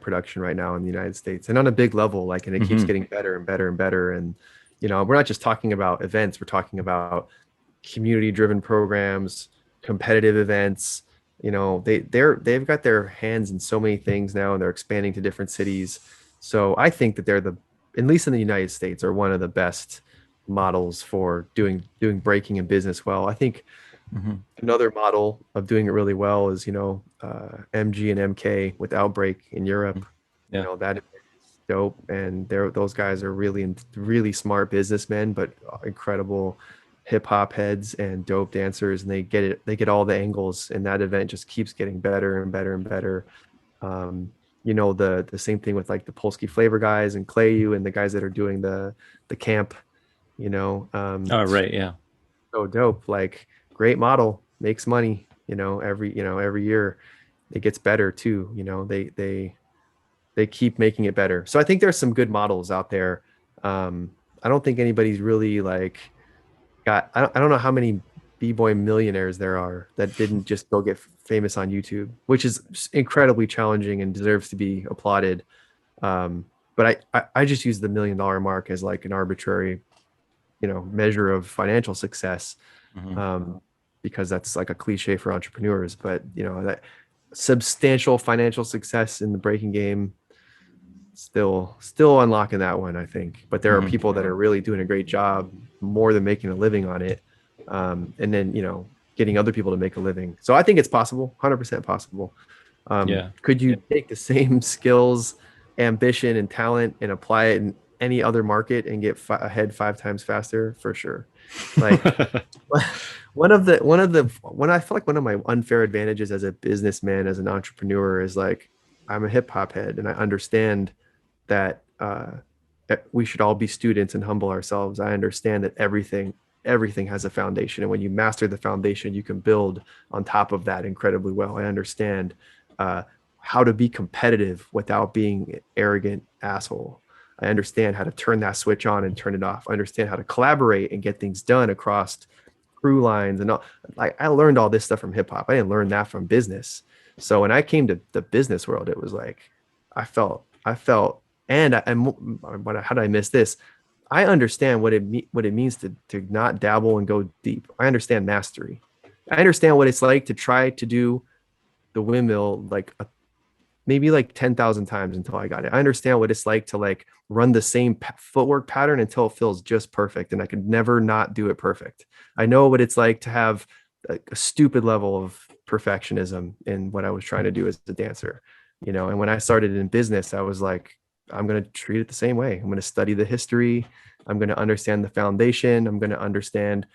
S1: production right now in the United States, and on a big level. Like, and it keeps getting better and better and better. And we're not just talking about events. We're talking about community-driven programs, competitive events. They've got their hands in so many things now, and they're expanding to different cities. So I think that they're at least in the United States, are one of the best models for doing breaking in business well. I think another model of doing it really well is MG and MK with Outbreak in Europe. That is dope, and those guys are really smart businessmen, but incredible hip hop heads and dope dancers, and they get all the angles, and that event just keeps getting better and better and better. The same thing with like the Polski Flavor guys and Clayu and the guys that are doing the camp. So dope. Like, great model, makes money. Every year it gets better too. They keep making it better. So I think there's some good models out there. I don't think anybody's really like I don't know how many b-boy millionaires there are that didn't just go get famous on YouTube, which is incredibly challenging and deserves to be applauded. But I just use the $1 million mark as like an arbitrary, measure of financial success, because that's like a cliche for entrepreneurs. But that substantial financial success in the breaking game, still unlocking that one, I think. But there are people that are really doing a great job, more than making a living on it, and then getting other people to make a living. So I think it's possible, 100% possible. Could you take the same skills, ambition, and talent and apply it any other market and get ahead 5 times faster for sure. Like one I feel like one of my unfair advantages as a businessman, as an entrepreneur, is like I'm a hip hop head, and I understand that we should all be students and humble ourselves. I understand that everything has a foundation, and when you master the foundation, you can build on top of that incredibly well. I understand how to be competitive without being an arrogant asshole. I understand how to turn that switch on and turn it off. I understand how to collaborate and get things done across crew lines and all. Like, I learned all this stuff from hip hop. I didn't learn that from business. So when I came to the business world, it was like I felt, and how did I miss this? I understand what it means to not dabble and go deep. I understand mastery. I understand what it's like to try to do the windmill like maybe like 10,000 times until I got it. I understand what it's like to like run the same footwork pattern until it feels just perfect, and I could never not do it perfect. I know what it's like to have a stupid level of perfectionism in what I was trying to do as a dancer, you know. And when I started in business, I was like, I'm going to treat it the same way. I'm going to study the history. I'm going to understand the foundation. I'm going to understand,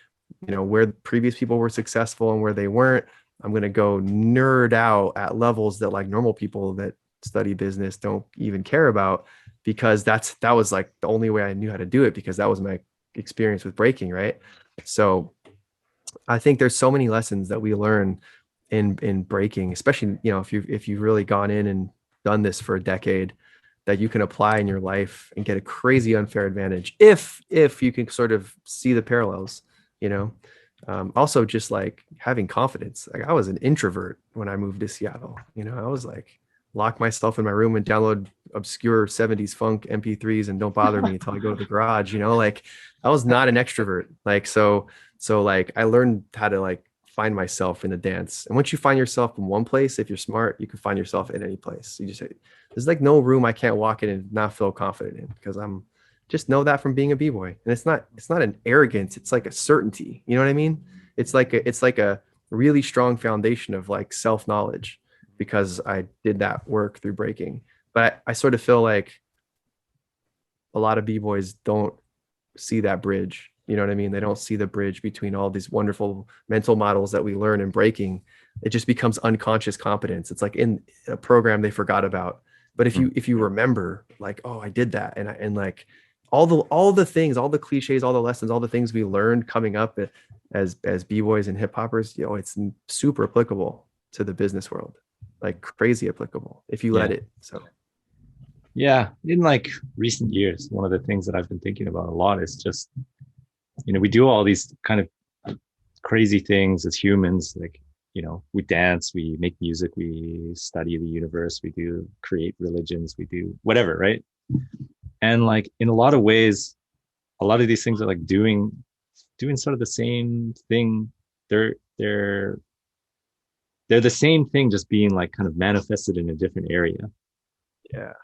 S1: you know, where previous people were successful and where they weren't. I'm going to go nerd out at levels that like normal people that study business don't even care about, because that was like the only way I knew how to do it, because that was my experience with breaking. Right. So I think there's so many lessons that we learn in breaking, especially, you know, if you've really gone in and done this for a decade, that you can apply in your life and get a crazy unfair advantage if you can sort of see the parallels, you know. Also just like having confidence. Like, I was an introvert when I moved to Seattle, you know. I was like, lock myself in my room and download obscure 70s funk MP3s and don't bother me until I go to the garage, you know. Like, I was not an extrovert. Like, so like I learned how to like find myself in the dance. And once you find yourself in one place, if you're smart, you can find yourself in any place. You just, there's like no room I can't walk in and not feel confident in, because I'm just know that from being a b-boy. And it's not an arrogance, it's like a certainty, you know what I mean? It's like a really strong foundation of like self-knowledge, because I did that work through breaking. But I sort of feel like a lot of b-boys don't see that bridge. You know what I mean? They don't see the bridge between all these wonderful mental models that we learn in breaking. It just becomes unconscious competence. It's like in a program they forgot about. But if you remember, like, oh, I did that, and like all the things, all the cliches, all the lessons, all the things we learned coming up as b-boys and hip hoppers, you know, it's super applicable to the business world, like crazy applicable if you let it. So
S3: yeah, in like recent years, one of the things that I've been thinking about a lot is just, you know, we do all these kind of crazy things as humans. Like, you know, we dance, we make music, we study the universe, we do create religions, we do whatever, right? And like in a lot of ways, a lot of these things are like doing sort of the same thing. They're the same thing, just being like kind of manifested in a different area.
S1: Yeah.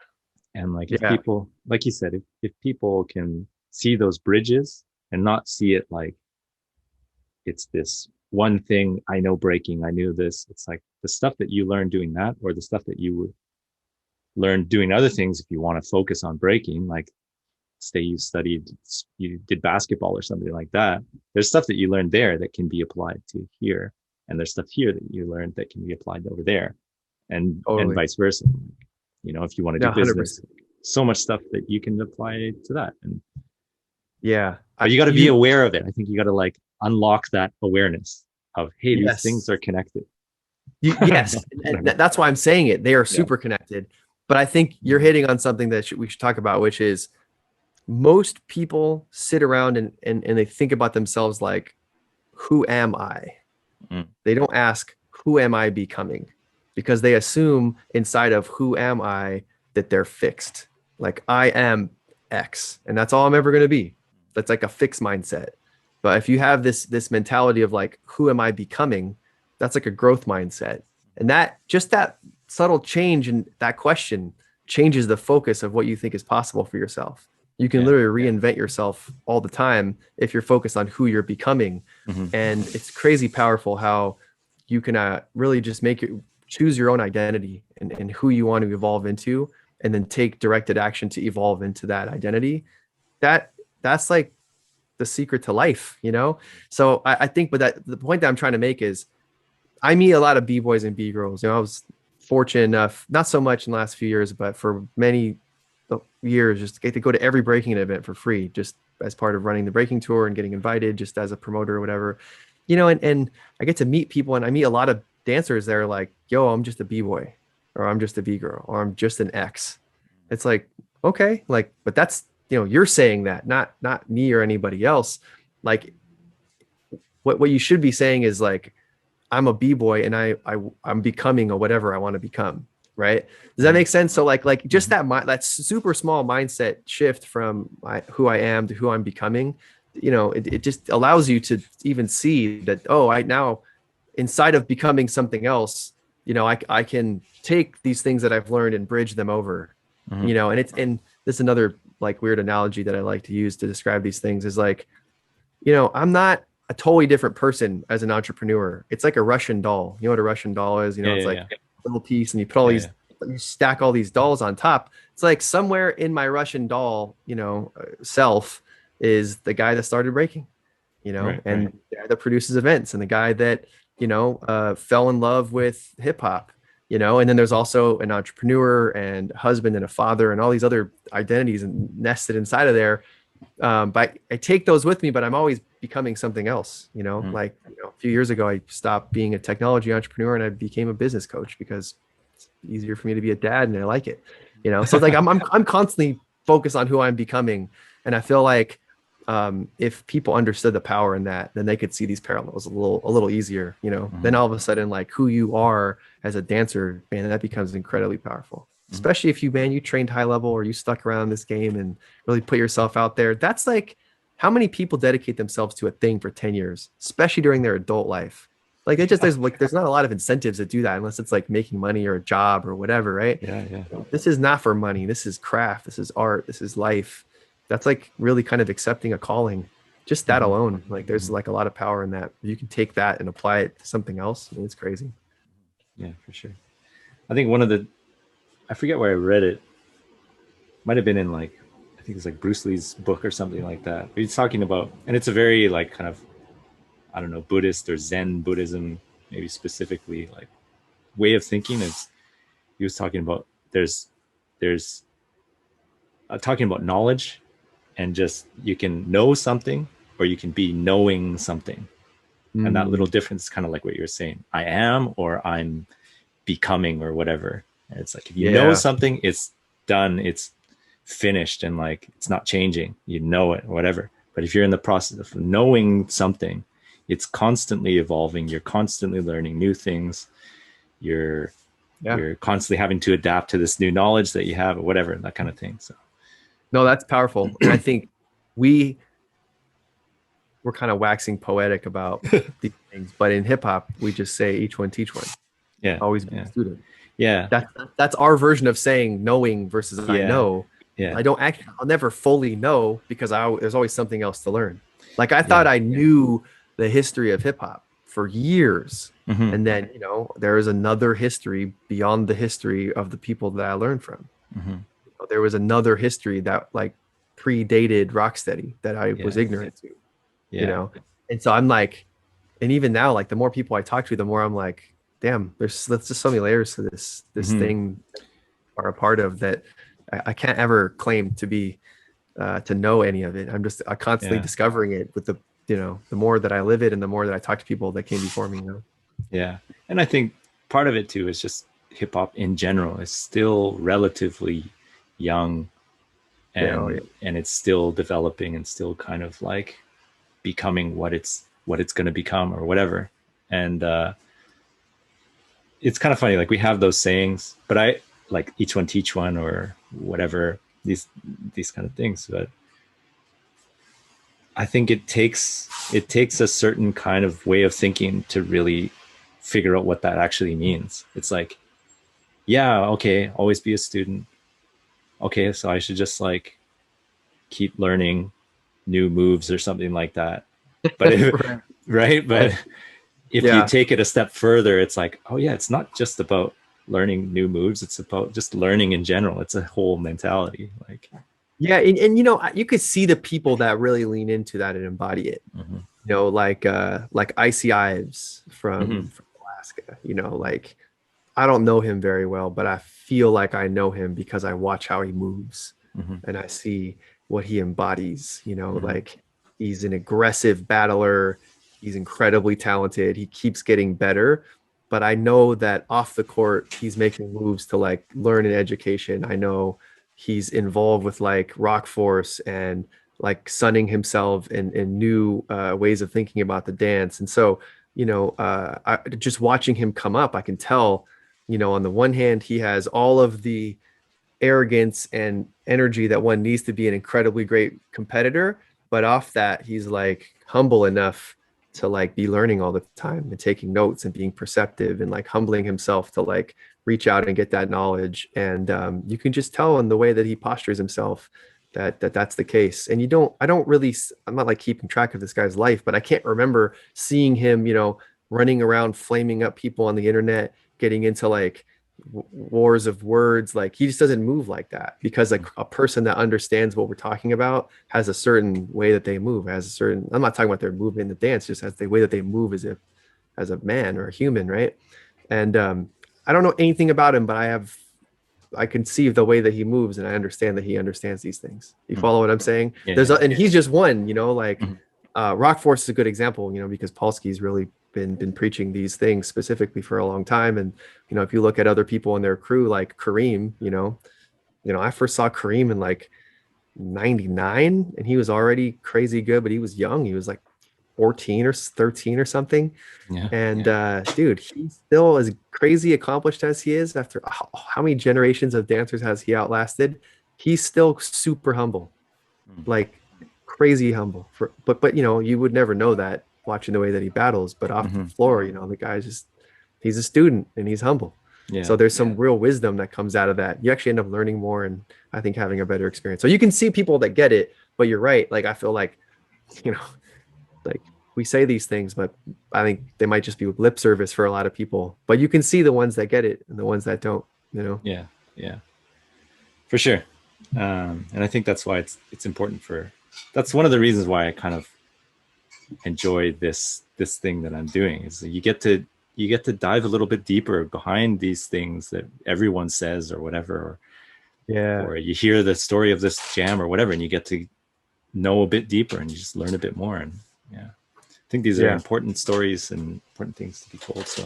S3: And like if people, like you said, if people can see those bridges and not see it like it's this one thing, I know breaking, I knew this. It's like the stuff that you learn doing that, or the stuff that you would learn doing other things. If you want to focus on breaking, like say you did basketball or something like that, there's stuff that you learned there that can be applied to here. And there's stuff here that you learned that can be applied over there, and vice versa. You know, if you want to do business, 100%. So much stuff that you can apply to that. And but you got to be aware of it. I think you got to like unlock that awareness of, hey, these things are connected.
S1: Yes. And that's why I'm saying it. They are super connected. But I think you're hitting on something that we should talk about, which is most people sit around and they think about themselves like, who am I? They don't ask, who am I becoming? Because they assume inside of who am I that they're fixed. Like, I am X and that's all I'm ever going to be. That's like a fixed mindset. But if you have this mentality of like, who am I becoming? That's like a growth mindset. And that subtle change in that question changes the focus of what you think is possible for yourself. You can literally reinvent yourself all the time if you're focused on who you're becoming. And it's crazy powerful how you can really just choose your own identity and who you want to evolve into, and then take directed action to evolve into that identity, that's like the secret to life, you know? So I think, but that the point that I'm trying to make is I meet a lot of B-boys and B-girls. You know, I was fortunate enough, not so much in the last few years, but for many years, just to get to go to every breaking event for free, just as part of running the breaking tour and getting invited just as a promoter or whatever, you know, and I get to meet people, and I meet a lot of dancers that are like, yo, I'm just a B-boy, or I'm just a B-girl, or I'm just an X. It's like, okay, like, but that's, you know, you're saying that, not me or anybody else. Like what you should be saying is like, I'm a B-boy and I'm becoming a whatever I want to become. Right. Does that make sense? So like just that super small mindset shift from who I am to who I'm becoming, you know, it just allows you to even see that, oh, I now inside of becoming something else, you know, I can take these things that I've learned and bridge them over, you know, and this is another like weird analogy that I like to use to describe these things is like, you know, I'm not a totally different person as an entrepreneur. It's like a Russian doll. You know what a Russian doll is? You know, it's like a little piece, and you put all these, you stack all these dolls on top. It's like somewhere in my Russian doll, you know, self is the guy that started breaking, you know, and the guy that produces events, and the guy that, you know, fell in love with hip hop, you know, and then there's also an entrepreneur and a husband and a father and all these other identities and nested inside of there. But I take those with me, but I'm always becoming something else, you know, like, you know, a few years ago, I stopped being a technology entrepreneur and I became a business coach because it's easier for me to be a dad and I like it, you know? So it's like, I'm constantly focused on who I'm becoming. And I feel like, if people understood the power in that, then they could see these parallels a little easier, you know, then all of a sudden, like who you are as a dancer, man, that becomes incredibly powerful. Especially if you trained high level or you stuck around this game and really put yourself out there. That's like how many people dedicate themselves to a thing for 10 years, especially during their adult life. Like there's not a lot of incentives to do that unless it's like making money or a job or whatever. Right.
S3: Yeah.
S1: This is not for money. This is craft. This is art. This is life. That's like really kind of accepting a calling. Just that alone. Like there's like a lot of power in that. You can take that and apply it to something else. I mean, it's crazy.
S3: Yeah, for sure. I think I forget where I read it. Might have been in like, I think it's like Bruce Lee's book or something like that. He's talking about, and it's a very like kind of, I don't know, Buddhist or Zen Buddhism, maybe specifically like way of thinking. Is he was talking about there's talking about knowledge, and just you can know something or you can be knowing something. And that little difference is kind of like what you're saying. I am or I'm becoming or whatever. And it's like if you know something, it's done, it's finished, and like it's not changing. You know it, or whatever. But if you're in the process of knowing something, it's constantly evolving. You're constantly learning new things. You're constantly having to adapt to this new knowledge that you have, or whatever, that kind of thing. So
S1: no, that's powerful. And I think we're kind of waxing poetic about these things, but in hip hop, we just say each one teach one.
S3: Yeah,
S1: always be a student.
S3: Yeah,
S1: that's our version of saying knowing versus I know.
S3: Yeah,
S1: I'll never fully know because there's always something else to learn. Like I thought I knew the history of hip hop for years, and then you know there is another history beyond the history of the people that I learned from. There was another history that like predated Rocksteady that I was ignorant to. You know, and so I'm like, and even now, like the more people I talk to, the more I'm like, damn, there's just so many layers to this thing are a part of that I can't ever claim to be to know any of it. I'm just constantly discovering it with the, you know, the more that I live it and the more that I talk to people that came before me, you know?
S3: Yeah. And I think part of it too is just hip hop in general is still relatively young and it's still developing and still kind of like becoming what it's going to become or whatever. And it's kind of funny, like we have those sayings, but I like each one teach one or whatever, these kind of things. But I think it takes a certain kind of way of thinking to really figure out what that actually means. It's like, yeah, okay, always be a student. Okay, so I should just like keep learning new moves or something like that. But right. But if you take it a step further, it's like, oh yeah, it's not just about learning new moves. It's about just learning in general. It's a whole mentality. Like,
S1: Yeah, and you know, you could see the people that really lean into that and embody it.
S3: mm-hmm.
S1: You know, like Icy Ives
S3: Mm-hmm.
S1: from Alaska. You know, like I don't know him very well, but I feel like I know him because I watch how he moves
S3: Mm-hmm.
S1: and I see what he embodies. You know,
S3: Mm-hmm.
S1: like he's an aggressive battler. He's incredibly talented. He keeps getting better. But I know that off the court, he's making moves to like learn an education. I know he's involved with like Rock Force and like sunning himself in new ways of thinking about the dance. And so, you know, just watching him come up, I can tell, you know, on the one hand, he has all of the arrogance and energy that one needs to be an incredibly great competitor, but off that he's like humble enough to like be learning all the time and taking notes and being perceptive and like humbling himself to like reach out and get that knowledge. And you can just tell in the way that he postures himself that that's the case. And I don't really, I'm not like keeping track of this guy's life, but I can't remember seeing him, you know, running around flaming up people on the internet, getting into like wars of words. Like he just doesn't move like that, because like a person that understands what we're talking about has a certain way that they move, has a certain, I'm not talking about their movement in the dance, just as the way that they move as a man or a human, right? And I don't know anything about him, but I can see the way that he moves, and I understand that he understands these things. You follow what I'm saying?
S3: Yeah,
S1: There's
S3: yeah.
S1: and he's just one, you know, like
S3: Mhm.
S1: Rock Force is a good example, you know, because Polsky's really been preaching these things specifically for a long time. And you know, if you look at other people in their crew, like Kareem, you know, I first saw Kareem in like '99, and he was already crazy good, but he was young. He was like 14 or 13 or something.
S3: Yeah.
S1: And dude, he's still as crazy accomplished as he is after how many generations of dancers has he outlasted? He's still super humble,
S3: Mm.
S1: like crazy humble. But you know, you would never know that watching the way that he battles. But off the
S3: Mhm.
S1: floor, you know, the guy's just he's a student and he's humble.
S3: Yeah.
S1: So there's some real wisdom that comes out of that. You actually end up learning more and I think having a better experience. So you can see people that get it, but you're right. Like I feel like, you know, like we say these things, but I think they might just be lip service for a lot of people. But you can see the ones that get it and the ones that don't, you know.
S3: Yeah. Yeah. For sure. And I think that's why it's important that's one of the reasons why I kind of enjoy this thing that I'm doing, is that you get to dive a little bit deeper behind these things that everyone says or whatever,
S1: Yeah.
S3: or you hear the story of this jam or whatever, and you get to know a bit deeper and you just learn a bit more. And yeah, I think these are important stories and important things to be told. So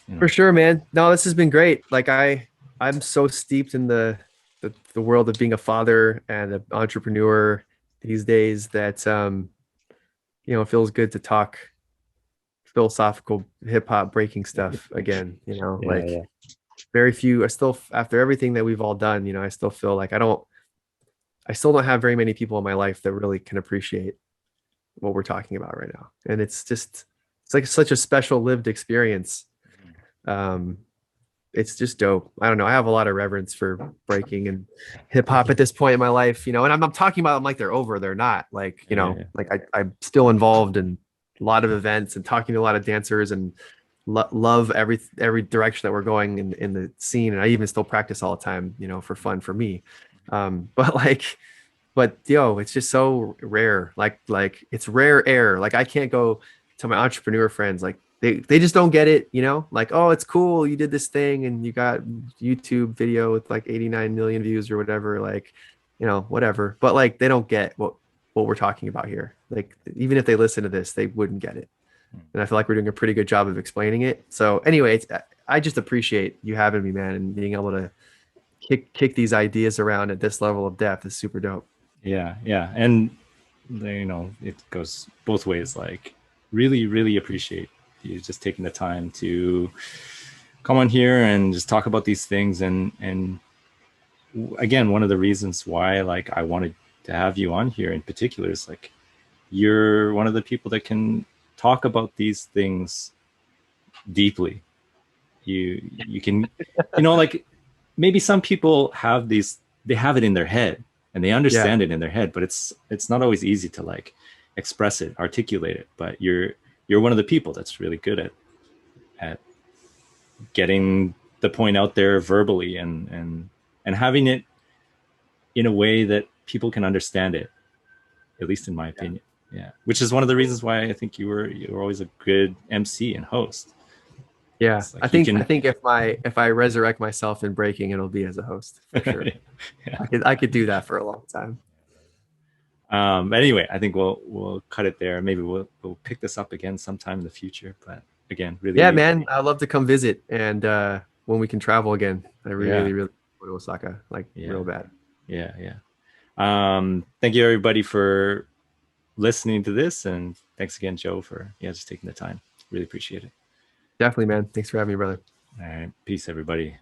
S3: you know.
S1: For sure, man. No, this has been great. Like I'm so steeped in the world of being a father and an entrepreneur these days that you know, it feels good to talk philosophical hip hop breaking stuff again, you know,
S3: Yeah,
S1: like
S3: yeah.
S1: very few, I still, after everything that we've all done, you know, I still feel like I still don't have very many people in my life that really can appreciate what we're talking about right now. And it's like such a special lived experience. Um, it's just dope. I don't know. I have a lot of reverence for breaking and hip hop at this point in my life, you know, and I'm talking about them like they're over. They're not, like, you know, like I'm still involved in a lot of events and talking to a lot of dancers and love every direction that we're going in the scene. And I even still practice all the time, you know, for fun for me. But yo, it's just so rare. Like it's rare air. Like I can't go to my entrepreneur friends. Like they just don't get it, you know? Like, oh, it's cool. You did this thing and you got YouTube video with like 89 million views or whatever. Like, you know, whatever. But like they don't get what we're talking about here. Like even if they listen to this, they wouldn't get it. And I feel like we're doing a pretty good job of explaining it. So anyway, I just appreciate you having me, man, and being able to kick these ideas around at this level of depth is super dope.
S3: Yeah, yeah. And you know, it goes both ways. Like really, really appreciate you just taking the time to come on here and just talk about these things. And again, one of the reasons why like I wanted to have you on here in particular is like you're one of the people that can talk about these things deeply. You can, you know, like maybe some people have they have it in their head and they understand it in their head, but it's not always easy to like express it, articulate it. But you're one of the people that's really good at getting the point out there verbally and having it in a way that people can understand it, at least in my opinion. Yeah, which is one of the reasons why I think you were always a good MC and host.
S1: Yeah,
S3: Like
S1: I think if I resurrect myself in breaking, it'll be as a host for sure.
S3: Yeah.
S1: I could do that for a long time.
S3: But anyway, I think we'll cut it there. Maybe we'll pick this up again sometime in the future. But again, really,
S1: yeah, man, I'd love to come visit, and when we can travel again, I really go to Osaka, like real bad.
S3: Yeah. Thank you everybody for listening to this, and thanks again, Joe, for just taking the time. Really appreciate it.
S1: Definitely, man. Thanks for having me, brother.
S3: All right, peace, everybody.